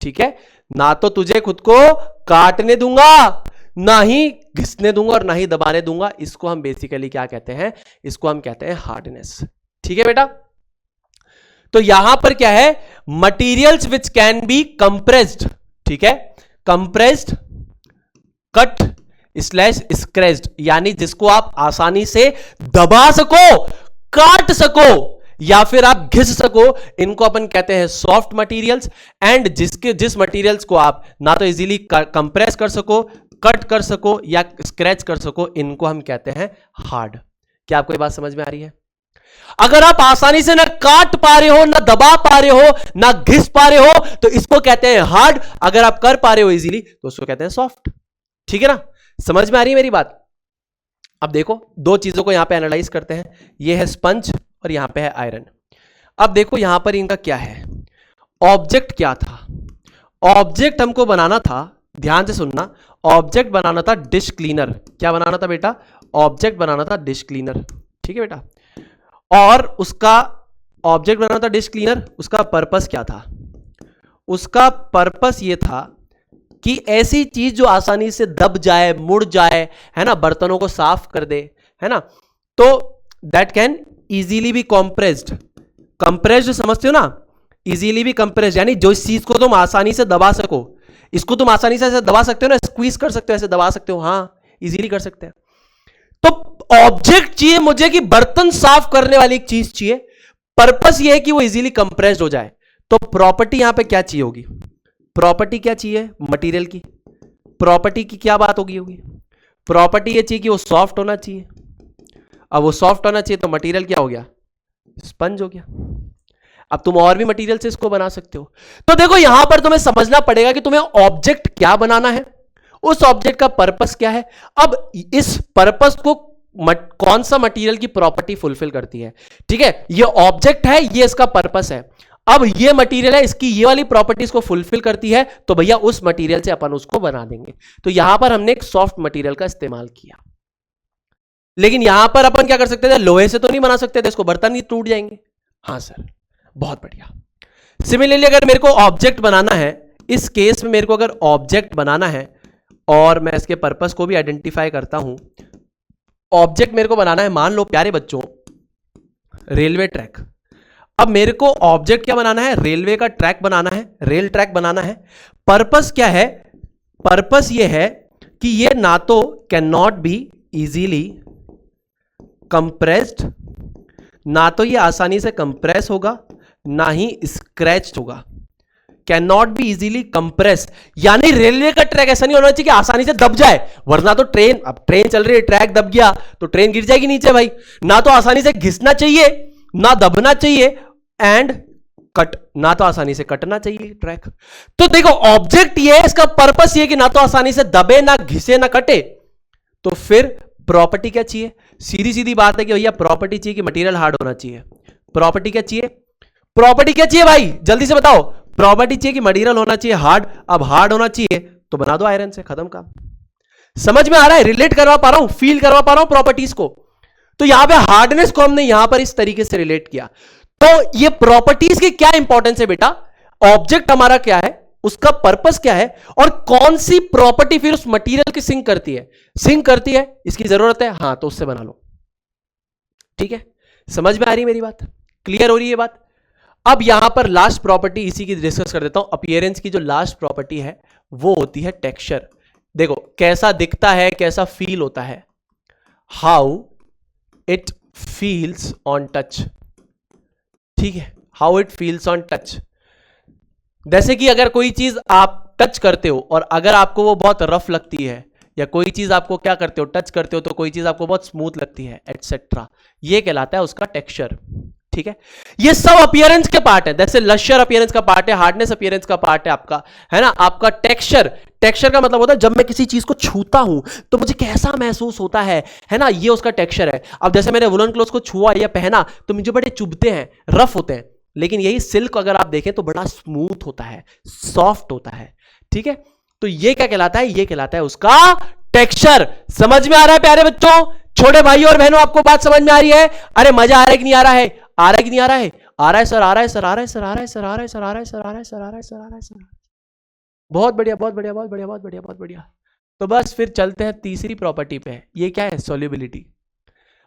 ठीक है, ना तो तुझे खुद को काटने दूंगा, ना ही घिसने दूंगा, और ना ही दबाने दूंगा। इसको हम बेसिकली क्या कहते हैं? इसको हम कहते हैं हार्डनेस। ठीक है बेटा, तो यहां पर क्या है? Materials which can be compressed, ठीक है, कंप्रेस्ड, कट स्लैश स्क्रैच्ड, यानी जिसको आप आसानी से दबा सको, काट सको, या फिर आप घिस सको, इनको अपन कहते हैं सॉफ्ट मटेरियल्स। एंड जिस मटेरियल्स को आप ना तो इजीली कंप्रेस कर सको, कट कर सको या स्क्रैच कर सको, इनको हम कहते हैं हार्ड। क्या आपको ये बात समझ में आ रही है? अगर आप आसानी से ना काट पा रहे हो, ना दबा पा रहे हो, ना घिस पा रहे हो, तो इसको कहते हैं हार्ड। अगर आप कर पा रहे हो इजीली तो उसको कहते हैं सॉफ्ट। ठीक है ना? समझ में आ रही है मेरी बात? अब देखो दो चीजों को यहां पे एनालाइज करते हैं। ये है स्पंज और यहां पे है आयरन। अब देखो यहां पर इनका क्या है, ऑब्जेक्ट क्या था? ऑब्जेक्ट हमको बनाना था, ध्यान से सुनना, ऑब्जेक्ट बनाना था डिश क्लीनर। क्या बनाना था बेटा? ऑब्जेक्ट बनाना था डिश क्लीनर। ठीक है बेटा? और उसका ऑब्जेक्ट बनाना था डिश क्लीनर, उसका पर्पस क्या था? उसका पर्पस ये था कि ऐसी चीज जो आसानी से दब जाए, मुड़ जाए, है ना, बर्तनों को साफ कर दे, है ना, तो that can easily B compressed. Compressed समझते हो ना? इजीली बी कंप्रेस्ड यानी जो इस चीज को तुम आसानी से दबा सको, इसको तुम आसानी से ऐसे दबा सकते हो ना, स्क्वीज कर सकते हो, ऐसे दबा सकते हो, हां इजीली कर सकते हैं। तो ऑब्जेक्ट चाहिए मुझे कि बर्तन साफ करने वाली एक चीज चाहिए, पर्पस ये है कि वो इजीली कंप्रेस्ड हो जाए। तो प्रॉपर्टी यहां पे क्या चाहिए होगी? प्रॉपर्टी क्या चाहिए? मटेरियल की प्रॉपर्टी की क्या बात होगी? प्रॉपर्टी ये चाहिए कि वो सॉफ्ट होना चाहिए। अब वो सॉफ्ट होना चाहिए तो मटेरियल क्या हो गया? स्पंज हो गया। अब तुम और भी मटेरियल से इसको बना सकते हो। तो देखो यहां पर तुम्हें समझना पड़ेगा कि तुम्हें ऑब्जेक्ट क्या बनाना है, उस ऑब्जेक्ट का पर्पस क्या है। अब इस पर्पस को कौन सा मटेरियल की प्रॉपर्टी फुलफिल करती है? ठीक है, ये ऑब्जेक्ट है, ये इसका पर्पस है। अब ये मटेरियल है, इसकी ये वाली प्रॉपर्टीज को फुलफिल करती है, तो भैया उस मटेरियल से अपन उसको बना देंगे। तो यहां पर हमने एक सॉफ्ट मटेरियल का इस्तेमाल किया। लेकिन यहां पर अपन क्या कर सकते थे? लोहे से तो नहीं बना सकते थे इसको, बर्तन ही टूट जाएंगे। हाँ सर, बहुत बढ़िया। सिमिलरली अगर मेरे को ऑब्जेक्ट बनाना है, इस केस में मेरे को अगर ऑब्जेक्ट बनाना है और मैं इसके पर्पस को भी आइडेंटिफाई करता हूं, ऑब्जेक्ट मेरे को बनाना है, मान लो प्यारे बच्चों रेलवे ट्रैक। अब मेरे को ऑब्जेक्ट क्या बनाना है? रेलवे का ट्रैक बनाना है, रेल ट्रैक बनाना है। पर्पस क्या है? पर्पस ये है कि ये ना तो can not be easily compressed, ना तो ये आसानी से कंप्रेस होगा, ना ही स्क्रैच होगा। Can not be easily compress यानी रेलवे का ट्रैक ऐसा नहीं होना चाहिए कि आसानी से दब जाए, वरना तो ट्रेन, अब ट्रेन चल रही है, ट्रैक दब गया तो ट्रेन गिर जाएगी नीचे भाई। ना तो आसानी से घिसना चाहिए, ना दबना चाहिए, एंड कट, ना तो आसानी से कटना चाहिए ट्रैक। तो देखो ऑब्जेक्ट ये है, इसका पर्पस ये कि ना तो आसानी से दबे, ना घिसे, ना कटे। तो फिर प्रॉपर्टी क्या चाहिए? सीधी सीधी बात है कि भैया प्रॉपर्टी चाहिए कि मटेरियल हार्ड होना चाहिए। प्रॉपर्टी क्या चाहिए? प्रॉपर्टी क्या चाहिए भाई, जल्दी से बताओ। प्रॉपर्टी चाहिए कि मटेरियल होना चाहिए हार्ड। अब हार्ड होना चाहिए तो बना दो आयरन से, खत्म काम। समझ में आ रहा है? रिलेट करवा पा रहा हूं, फील करवा पा रहा हूं प्रॉपर्टीज को। तो यहां पे हार्डनेस को हमने यहां पर इस तरीके से रिलेट किया। तो ये प्रॉपर्टीज की क्या इंपॉर्टेंस है बेटा? ऑब्जेक्ट हमारा क्या है, उसका पर्पस क्या है, और कौन सी प्रॉपर्टी फिर उस मटेरियल की सिंक करती है? सिंक करती है, इसकी जरूरत है, हां तो उससे बना लो। ठीक है, समझ में आ रही है मेरी बात? क्लियर हो रही है बात? अब यहां पर लास्ट प्रॉपर्टी इसी की डिस्कस कर देता हूं। अपीयरेंस की जो लास्ट प्रॉपर्टी है वो होती है टेक्सचर। देखो कैसा दिखता है, कैसा फील होता है, how it feels on touch. ठीक है, how it feels on touch. जैसे कि अगर कोई चीज आप टच करते हो और अगर आपको वो बहुत रफ लगती है, या कोई चीज आपको क्या करते हो, टच करते हो तो कोई चीज आपको बहुत स्मूथ लगती है, एटसेट्रा, ये कहलाता है उसका टेक्सचर। ठीक है, ये सब अपीयरेंस के पार्ट है। जैसे लश्यर अपीयरेंस का पार्ट है, हार्डनेस अपीयरेंस का पार्ट है आपका, है ना। आपका टेक्सचर, टेक्सचर का मतलब होता है जब मैं किसी चीज को छूता हूं तो मुझे कैसा महसूस होता है ना, ये उसका टेक्सचर है। अब जैसे मैंने वुलन क्लोथ को छुआ या पहना तो मुझे बड़े चुभते हैं, रफ होते हैं, लेकिन यही सिल्क अगर आप देखें तो बड़ा स्मूथ होता है, सॉफ्ट होता है। ठीक है, तो ये क्या कहलाता है? ये कहलाता है उसका टेक्सचर। समझ में आ रहा है प्यारे बच्चों? छोटे भाइयों और बहनों, आपको बात समझ में आ रही है? अरे मजा आ रहा है कि नहीं आ रहा है? आ रहा है कि नहीं आ रहा है? आ रहा है सर, आ रहा है सर, आ रहा है सर, आ रहा है सर, आ रहा है सर, आ रहा है सर, आ रहा है सर, आ रहा है सर, आ रहा है सर। बहुत बढ़िया, बहुत बढ़िया, बहुत बढ़िया, बहुत बढ़िया, बहुत बढ़िया। तो बस फिर चलते हैं तीसरी प्रॉपर्टी पे। ये क्या है? सॉल्युबिलिटी।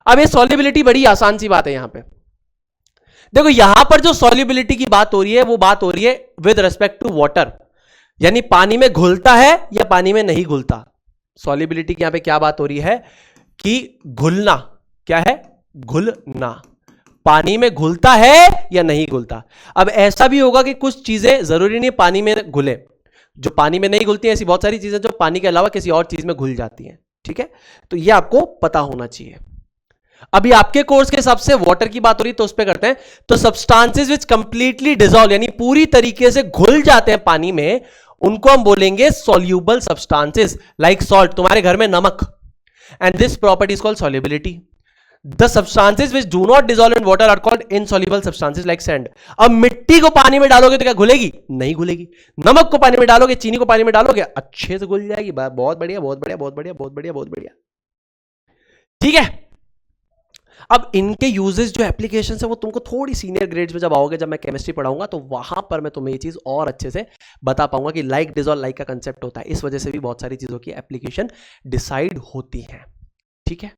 अब ये सॉल्युबिलिटी बड़ी आसान सी बात है। यहां पे देखो, यहां पर जो सॉल्युबिलिटी की बात हो रही है वो बात हो रही है विद रिस्पेक्ट टू वाटर, यानी पानी में घुलता है या पानी में नहीं घुलता। सॉल्युबिलिटी की यहां पे क्या बात हो रही है कि घुलना। क्या है? घुलना। पानी में घुलता है या नहीं घुलता। अब ऐसा भी होगा कि कुछ चीजें जरूरी नहीं पानी में घुले, जो पानी में नहीं घुलती हैं, ऐसी बहुत सारी चीजें जो पानी के अलावा किसी और चीज में घुल जाती हैं, ठीक है। तो ये आपको पता होना चाहिए। अभी आपके कोर्स के हिसाब से वाटर की बात हो रही है तो उस पर करते हैं। तो सब्सटेंसेस विच कंप्लीटली डिसॉल्व यानी पूरी तरीके से घुल जाते हैं पानी में, उनको हम बोलेंगे सॉल्यूबल सब्सटेंसेस लाइक सॉल्ट, तुम्हारे घर में नमक, and this property is called solubility. The substances which do not dissolve in water are called insoluble substances like sand. अब मिट्टी को पानी में डालोगे तो क्या घुलेगी? नहीं घुलेगी। नमक को पानी में डालोगे, चीनी को पानी में डालोगे, अच्छे से घुल जाएगी। बहुत बढ़िया, बहुत बढ़िया, बहुत बढ़िया, बहुत बढ़िया, बहुत बढ़िया, ठीक है। अब इनके यूजेस जो एप्लीकेशन है वो तुमको थोड़ी सीनियर ग्रेड्स में जब आओगे, जब मैं केमिस्ट्री पढ़ाऊंगा, तो वहां पर मैं तुम्हें ये चीज और अच्छे से बता पाऊंगा कि लाइक डिसॉल्व लाइक का कंसेप्ट होता है। इस वजह से भी बहुत सारी चीजों की एप्लीकेशन डिसाइड होती है, ठीक है।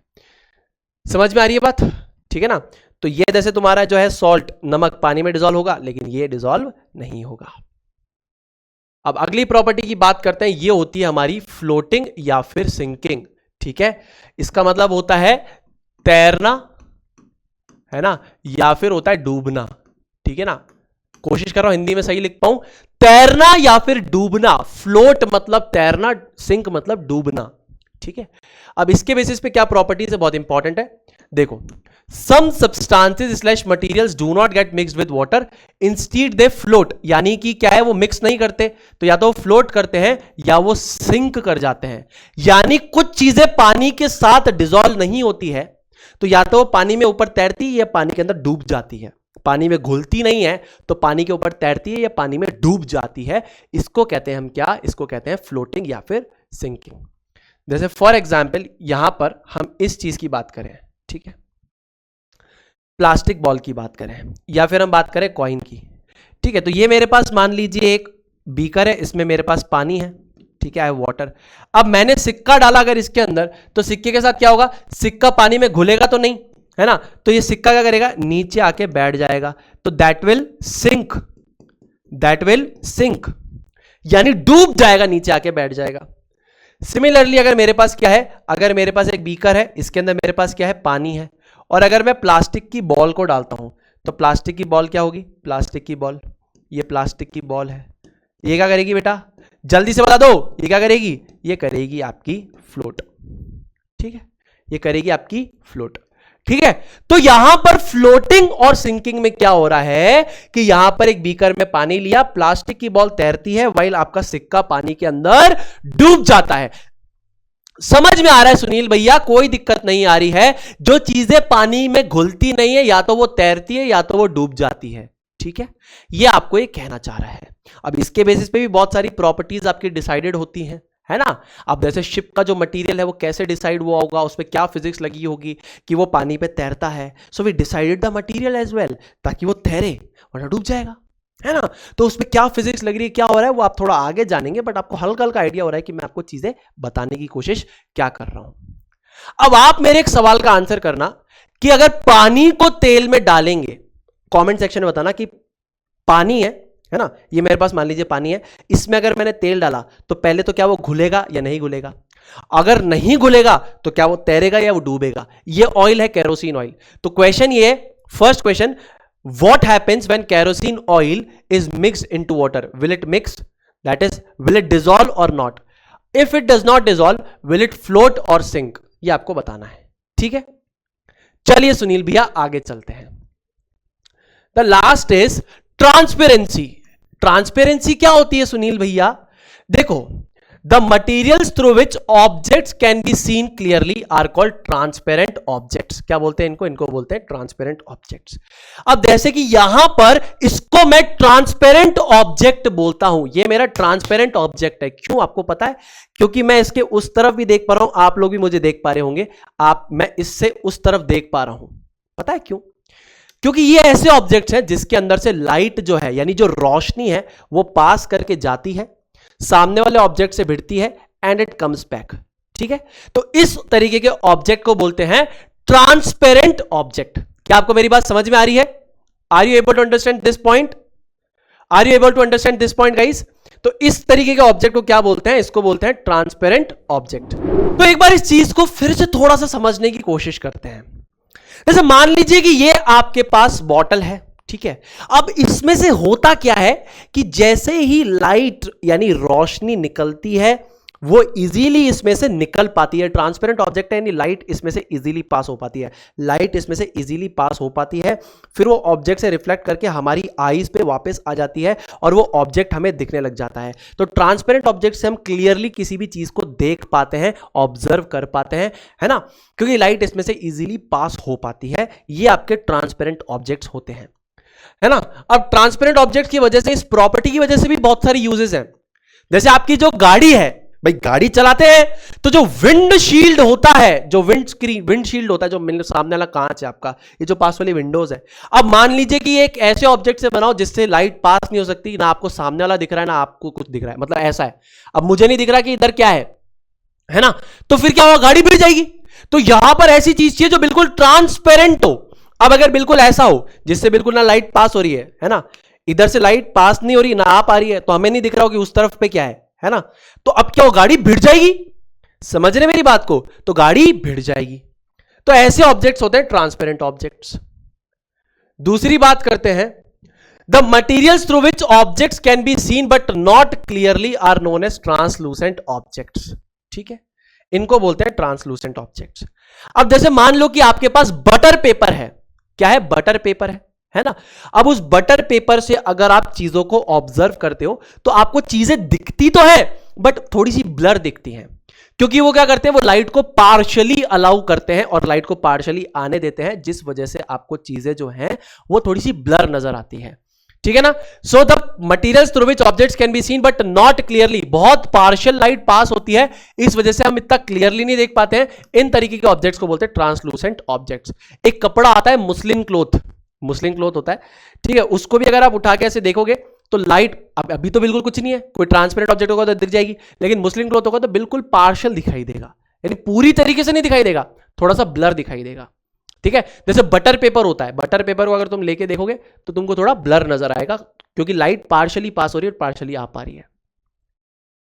समझ में आ रही है बात, ठीक है ना। तो ये जैसे तुम्हारा जो है सॉल्ट, नमक पानी में डिसॉल्व होगा, लेकिन ये डिसॉल्व नहीं होगा। अब अगली प्रॉपर्टी की बात करते हैं, ये होती है हमारी फ्लोटिंग या फिर सिंकिंग, ठीक है। इसका मतलब होता है तैरना, है ना, या फिर होता है डूबना, ठीक है ना। कोशिश कर रहा हूं हिंदी में सही लिख पाऊं, तैरना या फिर डूबना। फ्लोट मतलब तैरना, सिंक मतलब डूबना, ठीक है। अब इसके बेसिस पे क्या प्रॉपर्टीज है, बहुत इंपॉर्टेंट है, देखो। Some substances slash materials do not get mixed with water, instead they float, यानी कि क्या है, वो मिक्स नहीं करते, तो या तो वो फ्लोट करते हैं या वो सिंक कर जाते हैं। यानी कुछ चीजें पानी के साथ डिसॉल्व नहीं होती है, तो या तो पानी में ऊपर तैरती है या पानी के अंदर डूब जाती है। पानी में घुलती नहीं है तो पानी के ऊपर तैरती है या पानी में डूब जाती है। इसको कहते हैं हम क्या, इसको कहते हैं फ्लोटिंग या फिर सिंकिंग। जैसे फॉर एग्जाम्पल यहां पर हम इस चीज की बात करें, ठीक है, प्लास्टिक बॉल की बात करें या फिर हम बात करें कॉइन की, ठीक है। तो ये मेरे पास मान लीजिए एक बीकर है, इसमें मेरे पास पानी है, ठीक है, वाटर। अब मैंने सिक्का डाला अगर इसके अंदर, तो सिक्के के साथ क्या होगा, सिक्का पानी में घुलेगा तो नहीं, है ना। तो ये सिक्का क्या करेगा, नीचे आके बैठ जाएगा, तो that will sink, that will sink, यानी डूब जाएगा, नीचे आके बैठ जाएगा। सिमिलरली अगर मेरे पास क्या है, अगर मेरे पास एक बीकर है, इसके अंदर मेरे पास क्या है, पानी है, और अगर मैं प्लास्टिक की बॉल को डालता हूं, तो प्लास्टिक की बॉल क्या होगी, प्लास्टिक की बॉल, ये प्लास्टिक की बॉल है, ये क्या करेगी बेटा, जल्दी से बता दो, ये क्या करेगी, ये करेगी आपकी फ्लोट, ठीक है, ये करेगी आपकी फ्लोट, ठीक है। तो यहां पर फ्लोटिंग और सिंकिंग में क्या हो रहा है कि यहां पर एक बीकर में पानी लिया, प्लास्टिक की बॉल तैरती है, वाइल आपका सिक्का पानी के अंदर डूब जाता है। समझ में आ रहा है सुनील भैया, कोई दिक्कत नहीं आ रही है। जो चीजें पानी में घुलती नहीं है, या तो वो तैरती है या तो वो डूब जाती है, ठीक है। ये आपको ये कहना चाह रहा है। अब इसके बेसिस पे भी बहुत सारी प्रॉपर्टीज आपकी डिसाइडेड होती हैं, है ना। अब जैसे शिप का जो मटेरियल है वो कैसे डिसाइड हुआ होगा, उसमें क्या फिजिक्स लगी होगी कि वो पानी पे तैरता है, so we decided the material as well, ताकि वो तैरे वरना डूब जाएगा, है ना। तो उसमें क्या फिजिक्स लग रही है, क्या हो रहा है, वो आप थोड़ा आगे जानेंगे, बट आपको हल्का हल्का आइडिया हो रहा है कि मैं आपको चीजें बताने की कोशिश क्या कर रहा हूं। अब आप मेरे एक सवाल का आंसर करना कि अगर पानी को तेल में डालेंगे, कमेंट सेक्शन में बताना कि पानी है ना, ये मेरे पास मान लीजिए पानी है, इसमें अगर मैंने तेल डाला तो पहले तो क्या वो घुलेगा या नहीं घुलेगा, अगर नहीं घुलेगा तो क्या वो तैरेगा या वो डूबेगा। ये ऑयल है केरोसिन ऑयल। तो क्वेश्चन ये, first question, what happens when kerosene oil is mixed into water? Will it mix, that is will it dissolve or not? If it does not dissolve, will it float or sink? ये आपको बताना है, ठीक है। चलिए सुनील भैया आगे चलते हैं। The last is transparency। Transparency क्या होती है सुनील भैया, देखो, the materials through which objects can be seen clearly are called transparent objects. क्या बोलते हैं इनको, इनको बोलते हैं ट्रांसपेरेंट ऑब्जेक्ट्स। अब जैसे कि यहां पर इसको मैं ट्रांसपेरेंट ऑब्जेक्ट बोलता हूं, ये मेरा ट्रांसपेरेंट ऑब्जेक्ट है। क्यों, आपको पता है, क्योंकि मैं इसके उस तरफ भी देख पा रहा हूं, आप लोग भी मुझे देख पा रहे होंगे, मैं इससे उस तरफ देख पा रहा हूं। पता है क्यों, क्योंकि ये ऐसे ऑब्जेक्ट्स हैं जिसके अंदर से लाइट जो है, यानी जो रोशनी है, वो पास करके जाती है, सामने वाले ऑब्जेक्ट से भिड़ती है, एंड इट कम्स बैक, ठीक है। तो इस तरीके के ऑब्जेक्ट को बोलते हैं ट्रांसपेरेंट ऑब्जेक्ट। क्या आपको मेरी बात समझ में आ रही है? Are you able to understand this point? Are you able to understand this point guys? तो इस तरीके के ऑब्जेक्ट को क्या बोलते हैं, इसको बोलते हैं ट्रांसपेरेंट ऑब्जेक्ट। तो एक बार इस चीज को फिर से थोड़ा सा समझने की कोशिश करते हैं। जैसे मान लीजिए कि ये आपके पास बॉटल है, ठीक है। अब इसमें से होता क्या है कि जैसे ही लाइट यानी रोशनी निकलती है वो इजीली इसमें से निकल पाती है। ट्रांसपेरेंट ऑब्जेक्ट है यानी लाइट इसमें से इजीली पास हो पाती है। लाइट इसमें से इजीली पास हो पाती है, फिर वो ऑब्जेक्ट से रिफ्लेक्ट करके हमारी आईज पे वापस आ जाती है और वो ऑब्जेक्ट हमें दिखने लग जाता है। तो ट्रांसपेरेंट ऑब्जेक्ट से हम क्लियरली किसी भी चीज को देख पाते हैं, ऑब्जर्व कर पाते हैं, है ना, क्योंकि लाइट इसमें से इजीली पास हो पाती है। ये आपके ट्रांसपेरेंट ऑब्जेक्ट्स होते हैं, है ना। अब ट्रांसपेरेंट ऑब्जेक्ट की वजह से, इस प्रॉपर्टी की वजह से भी बहुत सारी यूजेस हैं। जैसे आपकी जो गाड़ी है, भाई गाड़ी चलाते हैं तो जो विंड शील्ड होता है, जो विंड शील्ड होता है, जो सामने वाला कांच है आपका, ये जो पास वाली विंडोज है, अब मान लीजिए कि एक ऐसे ऑब्जेक्ट से बनाओ जिससे लाइट पास नहीं हो सकती, ना आपको सामने वाला दिख रहा है ना आपको कुछ दिख रहा है, मतलब ऐसा है। अब मुझे नहीं दिख रहा कि इधर क्या है ना, तो फिर क्या होगा, गाड़ी भिड़ जाएगी। तो यहां पर ऐसी चीज चाहिए जो बिल्कुल ट्रांसपेरेंट हो। अब अगर बिल्कुल ऐसा हो जिससे बिल्कुल ना लाइट पास हो रही है ना, इधर से लाइट पास नहीं हो रही ना आप आ रही है, तो हमें नहीं दिख रहा हो कि उस तरफ पे क्या है ना, तो अब क्या हो, गाड़ी भिड़ जाएगी। समझ रहे मेरी बात को, तो गाड़ी भिड़ जाएगी। तो ऐसे ऑब्जेक्ट्स होते हैं ट्रांसपेरेंट ऑब्जेक्ट्स। दूसरी बात करते हैं, the materials through which objects can be seen but not clearly are known as translucent objects. ठीक है, इनको बोलते हैं ट्रांसलूसेंट ऑब्जेक्ट्स। अब जैसे मान लो कि आपके पास बटर पेपर है, क्या है, बटर पेपर है ना। अब उस बटर पेपर से अगर आप चीजों को ऑब्जर्व करते हो तो आपको चीजें दिखती तो है बट थोड़ी सी ब्लर दिखती हैं, क्योंकि वो क्या करते हैं, वो लाइट को पार्शियली अलाउ करते हैं और लाइट को पार्शियली आने देते हैं, जिस वजह से आपको चीजें जो हैं वो थोड़ी सी ब्लर नजर आती है। ठीक है ना। So the materials through which objects can be seen but not clearly, बहुत पार्शियल लाइट पास होती है, इस वजह से हम इतना क्लियरली नहीं देख पाते हैं। इन तरीके के ऑब्जेक्ट्स को बोलते हैं ट्रांसलूसेंट ऑब्जेक्ट्स। एक कपड़ा आता है मुस्लिन क्लोथ होता है, ठीक है, उसको भी अगर आप उठा के ऐसे देखोगे तो लाइट, अभी तो बिल्कुल कुछ नहीं है, कोई ट्रांसपेरेंट ऑब्जेक्ट होगा तो दिख जाएगी, लेकिन मुस्लिन क्लोथ होगा तो बिल्कुल पार्शियल दिखाई देगा, यानी पूरी तरीके से नहीं दिखाई देगा, थोड़ा सा ब्लर दिखाई देगा। ठीक है, जैसे बटर पेपर होता है, बटर पेपर को अगर तुम लेके देखोगे तो तुमको थोड़ा ब्लर नजर आएगा, क्योंकि लाइट पार्शियली पास हो रही है और पार्शियली आ पा रही है।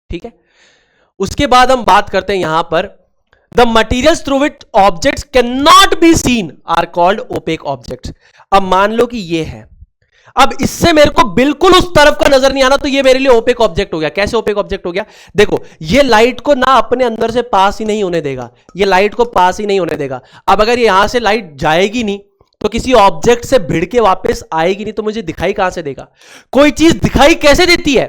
ठीक है, उसके बाद हम बात करते हैं यहां पर, the materials through which objects can not be seen are called opaque objects. अब मान लो कि ये है, अब इससे मेरे को बिल्कुल उस तरफ का नजर नहीं आना, तो ये मेरे लिए ओपेक ऑब्जेक्ट हो गया। कैसे ओपेक ऑब्जेक्ट हो गया, देखो ये लाइट को ना अपने अंदर से पास ही नहीं होने देगा, ये लाइट को पास ही नहीं होने देगा। अब अगर यहां से लाइट जाएगी नहीं तो किसी ऑब्जेक्ट से भिड़ के वापस आएगी नहीं, तो मुझे दिखाई कहां से देगा। कोई चीज दिखाई कैसे देती है,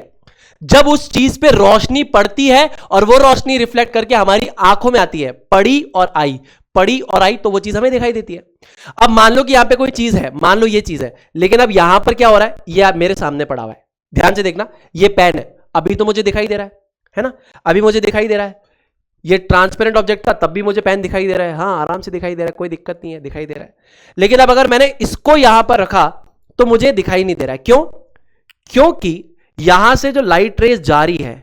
जब उस चीज पे रोशनी पड़ती है और वो रोशनी रिफ्लेक्ट करके हमारी आंखों में आती है, पड़ी और आई तो वो चीज हमें दिखाई देती है। अब मान लो कि यहां पे कोई चीज है, मान लो ये चीज है, लेकिन अब यहां पर क्या हो रहा है, ये मेरे सामने पड़ा हुआ है, ध्यान से देखना, ये पेन है, अभी तो मुझे दिखाई दे रहा है ना, अभी मुझे दिखाई दे रहा है। ये ट्रांसपेरेंट ऑब्जेक्ट था तब भी मुझे पेन दिखाई दे रहा है, हाँ आराम से दिखाई दे रहा है, कोई दिक्कत नहीं है, दिखाई दे रहा है। लेकिन अब अगर मैंने इसको यहां पर रखा तो मुझे दिखाई नहीं दे रहा है। क्यों, क्योंकि यहां से जो लाइट रेज जा रही है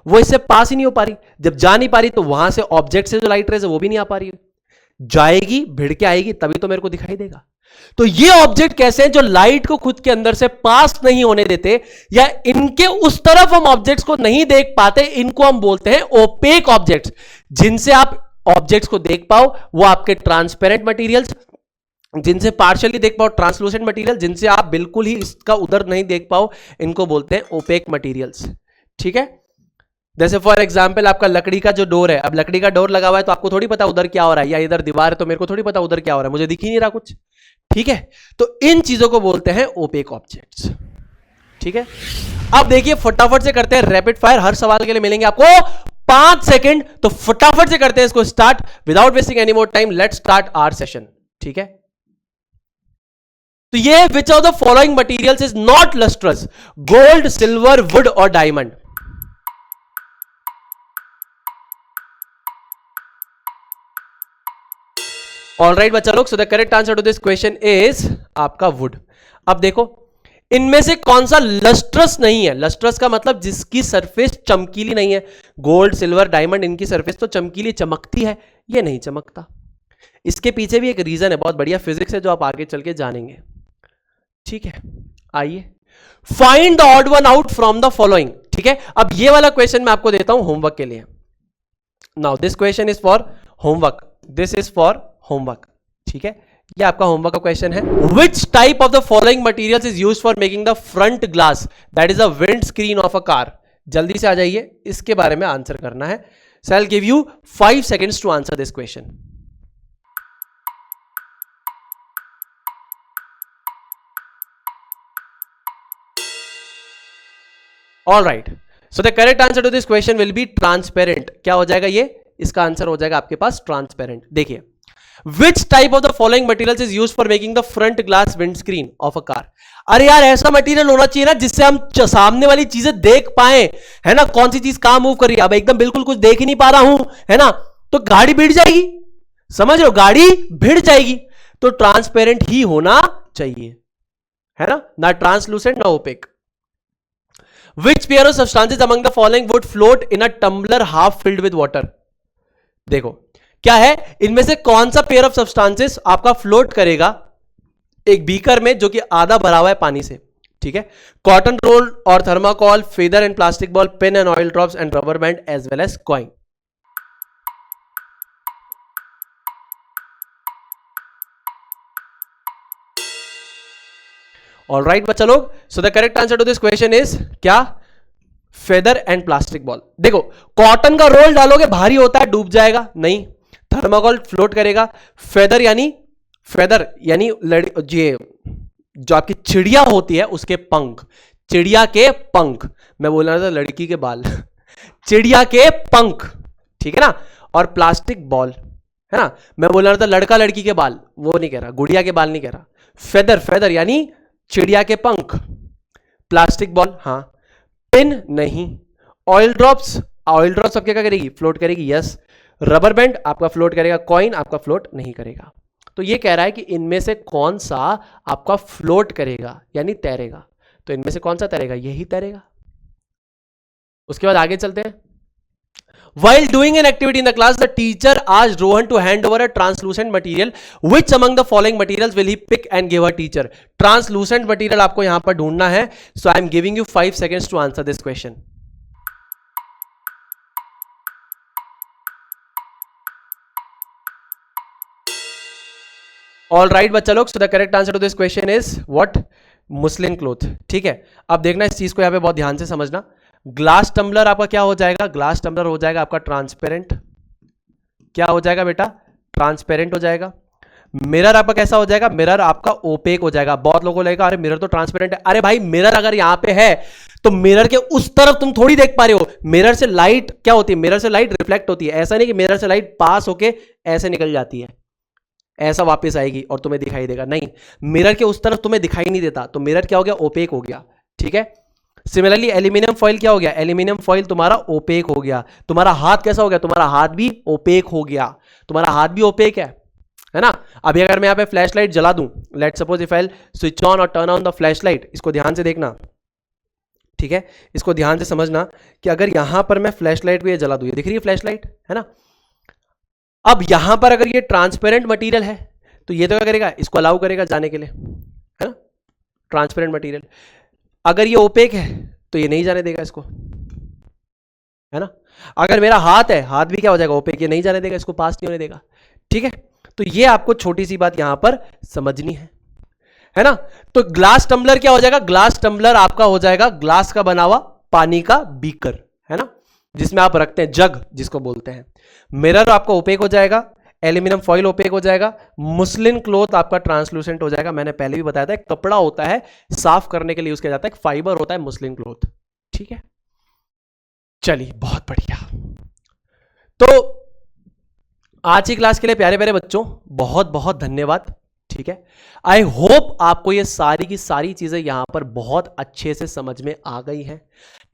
वो इससे पास ही नहीं हो पा रही। जब जा नहीं पा रही तो वहां से ऑब्जेक्ट से जो लाइट रेज है वो भी नहीं आ पा रही, जाएगी भिड़ के आएगी तभी तो मेरे को दिखाई देगा। तो ये ऑब्जेक्ट कैसे हैं, जो लाइट को खुद के अंदर से पास नहीं होने देते, या इनके उस तरफ हम ऑब्जेक्ट्स को नहीं देख पाते, इनको हम बोलते हैं ओपेक ऑब्जेक्ट्स। जिनसे आप ऑब्जेक्ट्स को देख पाओ वो आपके ट्रांसपेरेंट मटेरियल्स, जिनसे पार्शियली देख पाओ ट्रांसलूसेंट मटेरियल, जिनसे आप बिल्कुल ही इसका उधर नहीं देख पाओ इनको बोलते हैं ओपेक मटेरियल्स। ठीक है, जैसे फॉर एग्जांपल आपका लकड़ी का जो डोर है, अब लकड़ी का डोर लगा हुआ है तो आपको थोड़ी पता उधर क्या हो रहा है, या इधर दीवार है तो मेरे को थोड़ी पता उधर क्या हो रहा है, मुझे दिख ही नहीं रहा कुछ। ठीक है, तो इन चीजों को बोलते हैं ओपेक ऑब्जेक्ट्स। ठीक है, अब देखिए फटाफट से करते हैं रैपिड फायर, हर सवाल के लिए मिलेंगे आपको 5 सेकंड, तो फटाफट से करते हैं इसको start without wasting any more time. Let's start our session. ठीक है, तो ये which of the following materials is not lustrous, gold, silver, wood और डायमंड। ऑल राइट बच्चा लोग, so the correct answer to this question is आपका wood. अब देखो इनमें से कौन सा लस्ट्रस नहीं है, लस्ट्रस का मतलब जिसकी सरफेस चमकीली नहीं है। गोल्ड, सिल्वर, डायमंड, इनकी सरफेस तो चमकीली चमकती है, ये नहीं चमकता। इसके पीछे भी एक रीजन है, बहुत बढ़िया फिजिक्स है जो आप आगे चल के जानेंगे। ठीक है, आइए find the odd one out from the following. ठीक है, अब ये वाला क्वेश्चन मैं आपको देता हूं होमवर्क के लिए। Now this question is for homework, this is for homework. ठीक है, ये आपका होमवर्क का क्वेश्चन है। Which type of the following material is use for making the front glass that is a wind screen of a car. जल्दी से आ जाइए, इसके बारे में आंसर करना है। So I will give you 5 seconds to answer this question. All right, so the correct answer to this question will be transparent. क्या हो जाएगा ये? इसका आंसर हो जाएगा आपके पास ट्रांसपेरेंट। देखिए, which type of the following material is use for making the front glass wind screen of a car. अरे यार, ऐसा मटीरियल होना चाहिए ना जिससे हम सामने वाली चीजें देख पाए, है ना, कौन सी चीज कहां मूव कर रही है। अब एकदम बिल्कुल कुछ देख ही नहीं पा रहा हूं, है ना, तो गाड़ी भिड़ जाएगी। समझ रहे हो, गाड़ी भिड़ जाएगी। तो ट्रांसपेरेंट ही होना चाहिए, है ना ट्रांसलूसेंट ना OPEC. Which pair of substances among the following would float in a tumbler half filled with water? देखो क्या है, इनमें से कौन सा पेयर ऑफ सब्सटेंसेस आपका फ्लोट करेगा एक बीकर में जो कि आधा भरा हुआ है पानी से। ठीक है, कॉटन रोल और thermocol, feather and plastic ball, pen and oil drops and rubber band as well as coin. All right बच्चा लोग, so the correct answer to this question is क्या? Feather and plastic ball. देखो, cotton का roll डालोगे भारी होता है, डूब जाएगा, नहीं। थर्माकोल फ्लोट करेगा। फेदर यानी ये जो आपकी चिड़िया होती है उसके पंख, चिड़िया के पंख, मैं बोल रहा था लड़की के बाल चिड़िया के पंख, ठीक है ना। और प्लास्टिक बॉल, है ना, मैं बोल रहा था लड़का लड़की के बाल, वो नहीं कह रहा, गुड़िया के बाल नहीं कह रहा। फेदर यानी चिड़िया के पंख। प्लास्टिक बॉल, हाँ। पिन नहीं। ऑयल ड्रॉप्स आपके क्या करेगी? फ्लोट करेगी, यस। रबर बैंड आपका फ्लोट करेगा, कॉइन आपका फ्लोट नहीं करेगा। तो ये कह रहा है कि इनमें से कौन सा आपका फ्लोट करेगा यानी तैरेगा। तो इनमें से कौन सा तैरेगा? यही तैरेगा। उसके बाद आगे चलते हैं। While doing an activity in the class, the teacher asked Rohan to hand over a translucent material. Which among the following materials will he pick and give a teacher? Translucent material आपको यहां पर ढूंढना है. So I am giving you 5 seconds to answer this question. All right बच्चा लोग, so the correct answer to this question is what? Muslin cloth. ठीक है, अब देखना इस चीज को यहां पे बहुत ध्यान से समझना. ग्लास टम्बलर आपका क्या हो जाएगा? ग्लास टम्बलर हो जाएगा आपका ट्रांसपेरेंट. क्या हो जाएगा बेटा? ट्रांसपेरेंट हो जाएगा. मिरर आपका कैसा हो जाएगा? मिरर आपका ओपेक हो जाएगा. बहुत लोगों को लगेगा अरे मिरर तो ट्रांसपेरेंट है. अरे भाई, मिरर अगर यहां पे है तो मिरर के उस तरफ तुम थोड़ी देख पा रहे हो. मिरर से लाइट क्या होती है? मिरर से लाइट रिफ्लेक्ट होती है. ऐसा नहीं कि मिरर से लाइट पास होके ऐसे निकल जाती है, ऐसा वापस आएगी और तुम्हें दिखाई देगा. नहीं, मिरर के उस तरफ तुम्हें दिखाई नहीं देता, तो मिरर क्या हो गया? ओपेक हो गया. ठीक है. सिमिलरली एल्यूमिनियम फॉइल क्या हो गया? एल्यूमिनियम फॉइल तुम्हारा ओपेक हो गया. तुम्हारा हाथ कैसा हो गया? तुम्हारा हाथ भी ओपेक हो गया. तुम्हारा हाथ भी ओपेक है ना. अभी अगर मैं यहां पे फ्लैश लाइट जला दूं, let suppose if I switch on और turn on the flash light, इसको ध्यान से देखना. ठीक है, इसको ध्यान से समझना कि अगर यहां पर मैं फ्लैश लाइट को ये जला दूं, ये दिख रही है फ्लैश लाइट, है ना. अब यहां पर अगर ये ट्रांसपेरेंट मटेरियल है तो ये तो क्या करेगा? इसको अलाउ करेगा जाने के लिए, है ना, ट्रांसपेरेंट मटेरियल. अगर ये ओपेक है तो ये नहीं जाने देगा इसको, है ना. अगर मेरा हाथ है, हाथ भी क्या हो जाएगा? ओपेक, ये नहीं जाने देगा, इसको पास नहीं होने देगा. ठीक है, तो ये आपको छोटी सी बात यहां पर समझनी है ना. तो ग्लास टम्बलर क्या हो जाएगा? ग्लास टम्बलर आपका हो जाएगा ग्लास का बना हुआ पानी का बीकर, है ना, जिसमें आप रखते हैं, जग जिसको बोलते हैं. मिरर आपका ओपेक हो जाएगा. एल्यूमिनियम फॉइल ओपेक हो जाएगा. मुस्लिन क्लॉथ आपका ट्रांसलूसेंट हो जाएगा. मैंने पहले भी बताया था, एक कपड़ा होता है साफ करने के लिए यूज किया जाता है, एक फाइबर होता है मुस्लिन क्लॉथ. ठीक है, चलिए बहुत बढ़िया. तो आज की क्लास के लिए प्यारे प्यारे बच्चों बहुत बहुत धन्यवाद. ठीक है, आई होप आपको ये सारी की सारी चीजें यहां पर बहुत अच्छे से समझ में आ गई हैं.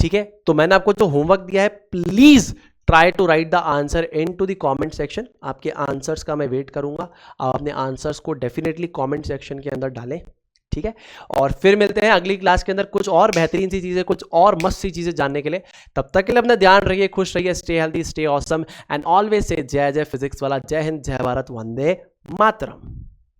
ठीक है, तो मैंने आपको जो होमवर्क दिया है, please try to write the answer into the comment section. आपके आंसर्स का मैं वेट करूंगा. आप अपने आंसर्स को डेफिनेटली कॉमेंट सेक्शन के अंदर डालें. ठीक है, और फिर मिलते हैं अगली क्लास के अंदर कुछ और बेहतरीन सी चीजें, कुछ और मस्त सी चीजें जानने के लिए. तब तक के लिए अपना ध्यान रखिए, खुश रहिए, stay healthy, stay awesome and always say जय जय फिजिक्स वाला. जय हिंद, जय भारत, वंदे मातरम.